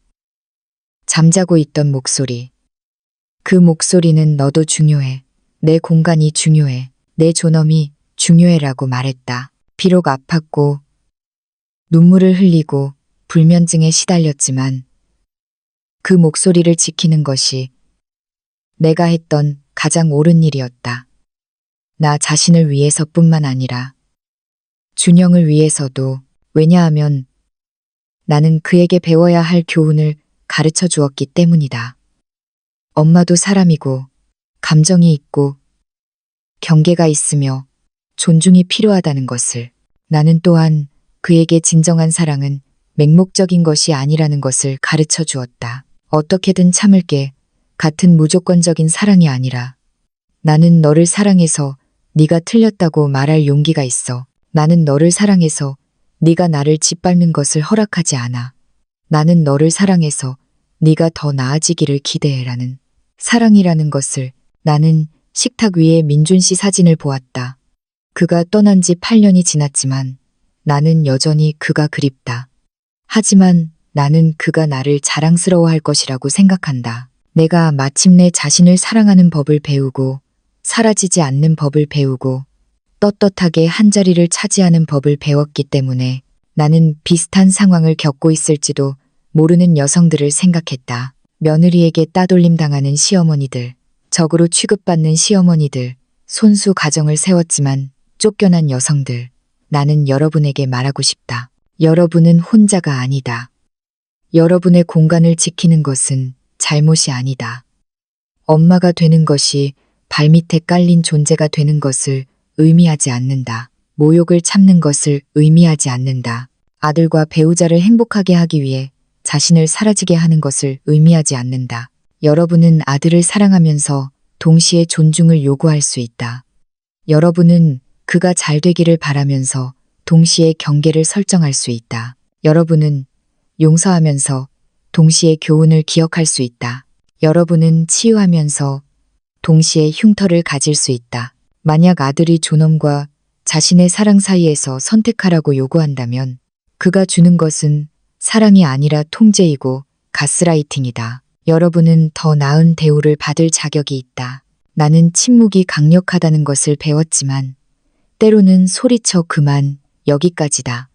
S1: 잠자고 있던 목소리. 그 목소리는 너도 중요해. 내 공간이 중요해. 내 존엄이 중요해라고 말했다. 비록 아팠고 눈물을 흘리고 불면증에 시달렸지만 그 목소리를 지키는 것이 내가 했던 가장 옳은 일이었다. 나 자신을 위해서뿐만 아니라 준영을 위해서도. 왜냐하면 나는 그에게 배워야 할 교훈을 가르쳐 주었기 때문이다. 엄마도 사람이고 감정이 있고 경계가 있으며 존중이 필요하다는 것을. 나는 또한 그에게 진정한 사랑은 맹목적인 것이 아니라는 것을 가르쳐 주었다. 어떻게든 참을게 같은 무조건적인 사랑이 아니라 나는 너를 사랑해서 네가 틀렸다고 말할 용기가 있어. 나는 너를 사랑해서 네가 나를 짓밟는 것을 허락하지 않아. 나는 너를 사랑해서 네가 더 나아지기를 기대해라는 사랑이라는 것을. 나는 식탁 위에 민준 씨 사진을 보았다. 그가 떠난 지 8년이 지났지만 나는 여전히 그가 그립다. 하지만 나는 그가 나를 자랑스러워할 것이라고 생각한다. 내가 마침내 자신을 사랑하는 법을 배우고 사라지지 않는 법을 배우고 떳떳하게 한자리를 차지하는 법을 배웠기 때문에 나는 비슷한 상황을 겪고 있을지도 모르는 여성들을 생각했다. 며느리에게 따돌림 당하는 시어머니들, 적으로 취급받는 시어머니들, 손수 가정을 세웠지만 쫓겨난 여성들. 나는 여러분에게 말하고 싶다. 여러분은 혼자가 아니다. 여러분의 공간을 지키는 것은 잘못이 아니다. 엄마가 되는 것이 발밑에 깔린 존재가 되는 것을 의미하지 않는다. 모욕을 참는 것을 의미하지 않는다. 아들과 배우자를 행복하게 하기 위해 자신을 사라지게 하는 것을 의미하지 않는다. 여러분은 아들을 사랑하면서 동시에 존중을 요구할 수 있다. 여러분은 그가 잘 되기를 바라면서 동시에 경계를 설정할 수 있다. 여러분은 용서하면서 동시에 교훈을 기억할 수 있다. 여러분은 치유하면서 동시에 흉터를 가질 수 있다. 만약 아들이 존엄과 자신의 사랑 사이에서 선택하라고 요구한다면 그가 주는 것은 사랑이 아니라 통제이고 가스라이팅이다. 여러분은 더 나은 대우를 받을 자격이 있다. 나는 침묵이 강력하다는 것을 배웠지만 때로는 소리쳐 그만 여기까지다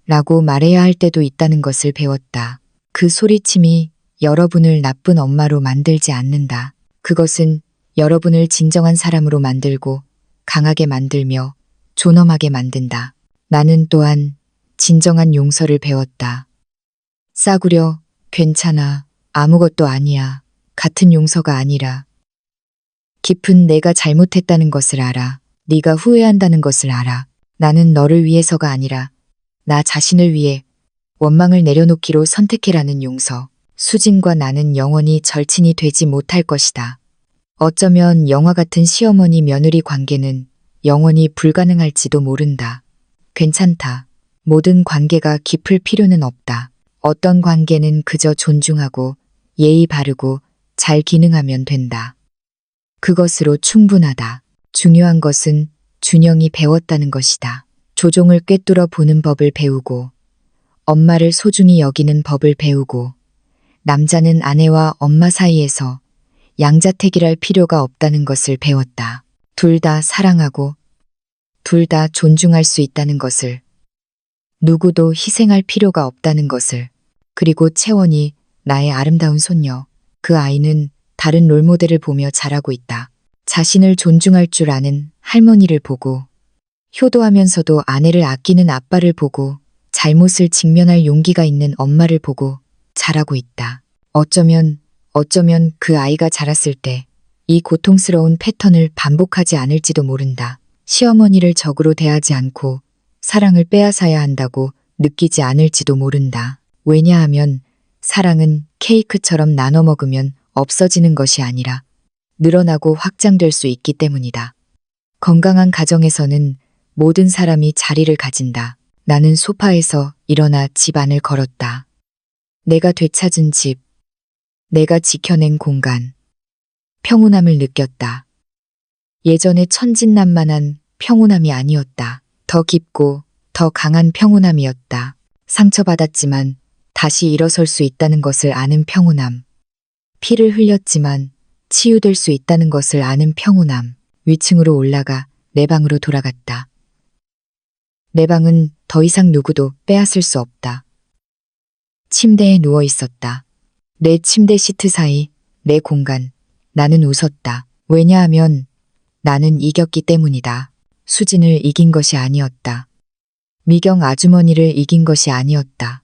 S1: 라고 말해야 할 때도 있다는 것을 배웠다. 그 소리침이 여러분을 나쁜 엄마로 만들지 않는다. 그것은 여러분을 진정한 사람으로 만들고 강하게 만들며 존엄하게 만든다. 나는 또한 진정한 용서를 배웠다. 싸구려, 괜찮아, 아무것도 아니야, 같은 용서가 아니라 깊은 내가 잘못했다는 것을 알아. 네가 후회한다는 것을 알아. 나는 너를 위해서가 아니라 나 자신을 위해 원망을 내려놓기로 선택해라는 용서. 수진과 나는 영원히 절친이 되지 못할 것이다. 어쩌면 영화 같은 시어머니 며느리 관계는 영원히 불가능할지도 모른다. 괜찮다. 모든 관계가 깊을 필요는 없다. 어떤 관계는 그저 존중하고 예의 바르고 잘 기능하면 된다. 그것으로 충분하다. 중요한 것은 준영이 배웠다는 것이다. 조종을 꿰뚫어 보는 법을 배우고 엄마를 소중히 여기는 법을 배우고 남자는 아내와 엄마 사이에서 양자택일할 필요가 없다는 것을 배웠다. 둘 다 사랑하고 둘 다 존중할 수 있다는 것을, 누구도 희생할 필요가 없다는 것을. 그리고 채원이 나의 아름다운 손녀, 그 아이는 다른 롤모델을 보며 자라고 있다. 자신을 존중할 줄 아는 할머니를 보고 효도하면서도 아내를 아끼는 아빠를 보고 잘못을 직면할 용기가 있는 엄마를 보고 자라고 있다. 어쩌면 그 아이가 자랐을 때 이 고통스러운 패턴을 반복하지 않을지도 모른다. 시어머니를 적으로 대하지 않고 사랑을 빼앗아야 한다고 느끼지 않을지도 모른다. 왜냐하면 사랑은 케이크처럼 나눠 먹으면 없어지는 것이 아니라 늘어나고 확장될 수 있기 때문이다. 건강한 가정에서는 모든 사람이 자리를 가진다. 나는 소파에서 일어나 집 안을 걸었다. 내가 되찾은 집, 내가 지켜낸 공간, 평온함을 느꼈다. 예전에 천진난만한 평온함이 아니었다. 더 깊고 더 강한 평온함이었다. 상처받았지만 다시 일어설 수 있다는 것을 아는 평온함. 피를 흘렸지만 치유될 수 있다는 것을 아는 평온함. 위층으로 올라가 내 방으로 돌아갔다. 내 방은 더 이상 누구도 빼앗을 수 없다. 침대에 누워 있었다. 내 침대 시트 사이, 내 공간. 나는 웃었다. 왜냐하면 나는 이겼기 때문이다. 수진을 이긴 것이 아니었다. 미경 아주머니를 이긴 것이 아니었다.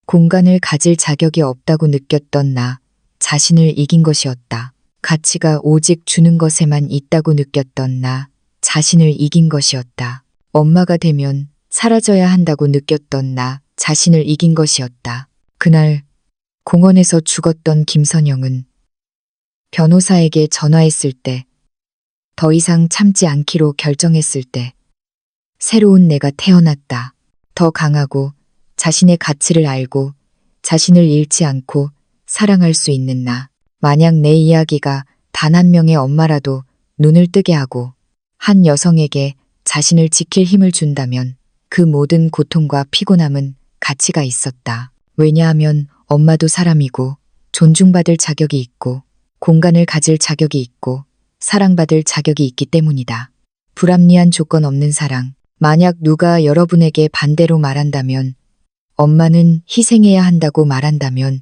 S1: 공간을 가질 자격이 없다고 느꼈던 나 자신을 이긴 것이었다. 가치가 오직 주는 것에만 있다고 느꼈던 나 자신을 이긴 것이었다. 엄마가 되면 사라져야 한다고 느꼈던 나 자신을 이긴 것이었다. 그날 공원에서 죽었던 김선영은 변호사에게 전화했을 때, 더 이상 참지 않기로 결정했을 때, 새로운 내가 태어났다. 더 강하고 자신의 가치를 알고 자신을 잃지 않고 사랑할 수 있는 나. 만약 내 이야기가 단 한 명의 엄마라도 눈을 뜨게 하고 한 여성에게 자신을 지킬 힘을 준다면 그 모든 고통과 피곤함은 가치가 있었다. 왜냐하면 엄마도 사람이고 존중받을 자격이 있고 공간을 가질 자격이 있고 사랑받을 자격이 있기 때문이다. 불합리한 조건 없는 사랑. 만약 누가 여러분에게 반대로 말한다면, 엄마는 희생해야 한다고 말한다면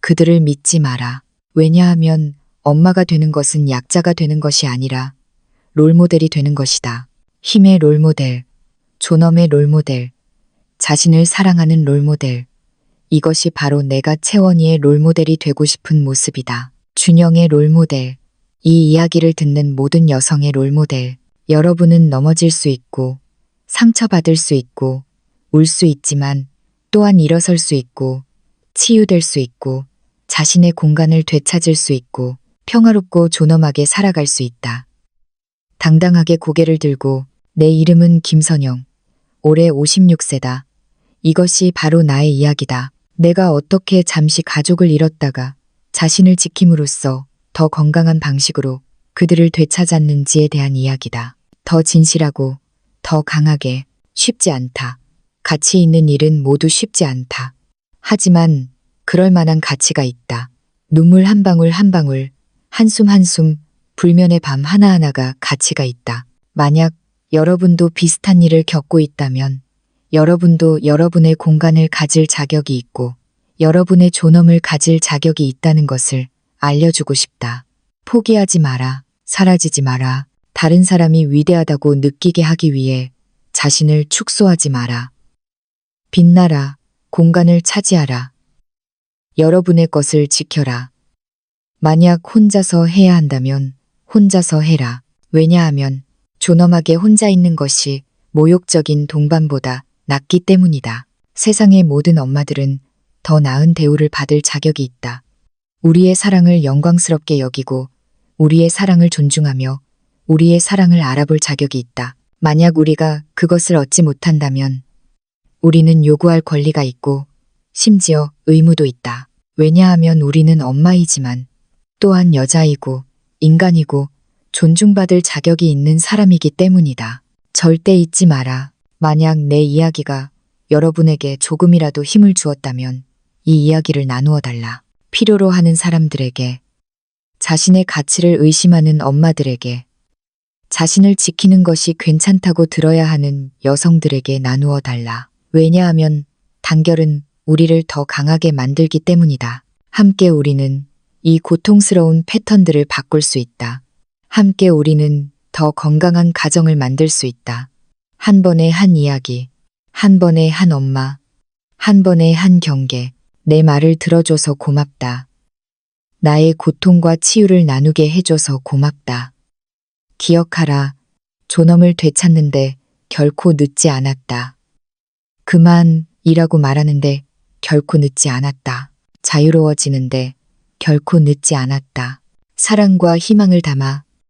S1: 그들을 믿지 마라. 왜냐하면 엄마가 되는 것은 약자가 되는 것이 아니라 롤모델이 되는 것이다. 힘의 롤모델, 존엄의 롤모델, 자신을 사랑하는 롤모델. 이것이 바로 내가 채원이의 롤모델이 되고 싶은 모습이다. 준영의 롤모델. 이 이야기를 듣는 모든 여성의 롤모델. 여러분은 넘어질 수 있고, 상처받을 수 있고, 울 수 있지만 또한 일어설 수 있고, 치유될 수 있고, 자신의 공간을 되찾을 수 있고, 평화롭고 존엄하게 살아갈 수 있다. 당당하게 고개를 들고, 내 이름은 김선영. 올해 56세다. 이것이 바로 나의 이야기다. 내가 어떻게 잠시 가족을 잃었다가 자신을 지킴으로써 더 건강한 방식으로 그들을 되찾았는지에 대한 이야기다. 더 진실하고 더 강하게. 쉽지 않다. 가치 있는 일은 모두 쉽지 않다. 하지만 그럴 만한 가치가 있다. 눈물 한 방울 한 방울, 한숨 한숨, 불면의 밤 하나하나가 가치가 있다. 만약 여러분도 비슷한 일을 겪고 있다면 여러분도 여러분의 공간을 가질 자격이 있고 여러분의 존엄을 가질 자격이 있다는 것을 알려주고 싶다. 포기하지 마라. 사라지지 마라. 다른 사람이 위대하다고 느끼게 하기 위해 자신을 축소하지 마라. 빛나라. 공간을 차지하라. 여러분의 것을 지켜라. 만약 혼자서 해야 한다면 혼자서 해라. 왜냐하면 존엄하게 혼자 있는 것이 모욕적인 동반보다 낫기 때문이다. 세상의 모든 엄마들은 더 나은 대우를 받을 자격이 있다. 우리의 사랑을 영광스럽게 여기고 우리의 사랑을 존중하며 우리의 사랑을 알아볼 자격이 있다. 만약 우리가 그것을 얻지 못한다면 우리는 요구할 권리가 있고 심지어 의무도 있다. 왜냐하면 우리는 엄마이지만 또한 여자이고 인간이고 존중받을 자격이 있는 사람이기 때문이다. 절대 잊지 마라. 만약 내 이야기가 여러분에게 조금이라도 힘을 주었다면 이 이야기를 나누어 달라. 필요로 하는 사람들에게, 자신의 가치를 의심하는 엄마들에게, 자신을 지키는 것이 괜찮다고 들어야 하는 여성들에게 나누어 달라. 왜냐하면 단결은 우리를 더 강하게 만들기 때문이다. 함께 우리는 이 고통스러운 패턴들을 바꿀 수 있다. 함께 우리는 더 건강한 가정을 만들 수 있다. 한 번에 한 이야기, 한 번에 한 엄마, 한 번에 한 경계. 내 말을 들어줘서 고맙다. 나의 고통과 치유를 나누게 해줘서 고맙다. 기억하라. 존엄을 되찾는데 결코 늦지 않았다. 그만이라고 말하는데 결코 늦지 않았다. 자유로워지는데 결코 늦지 않았다. 사랑과 희망을 담아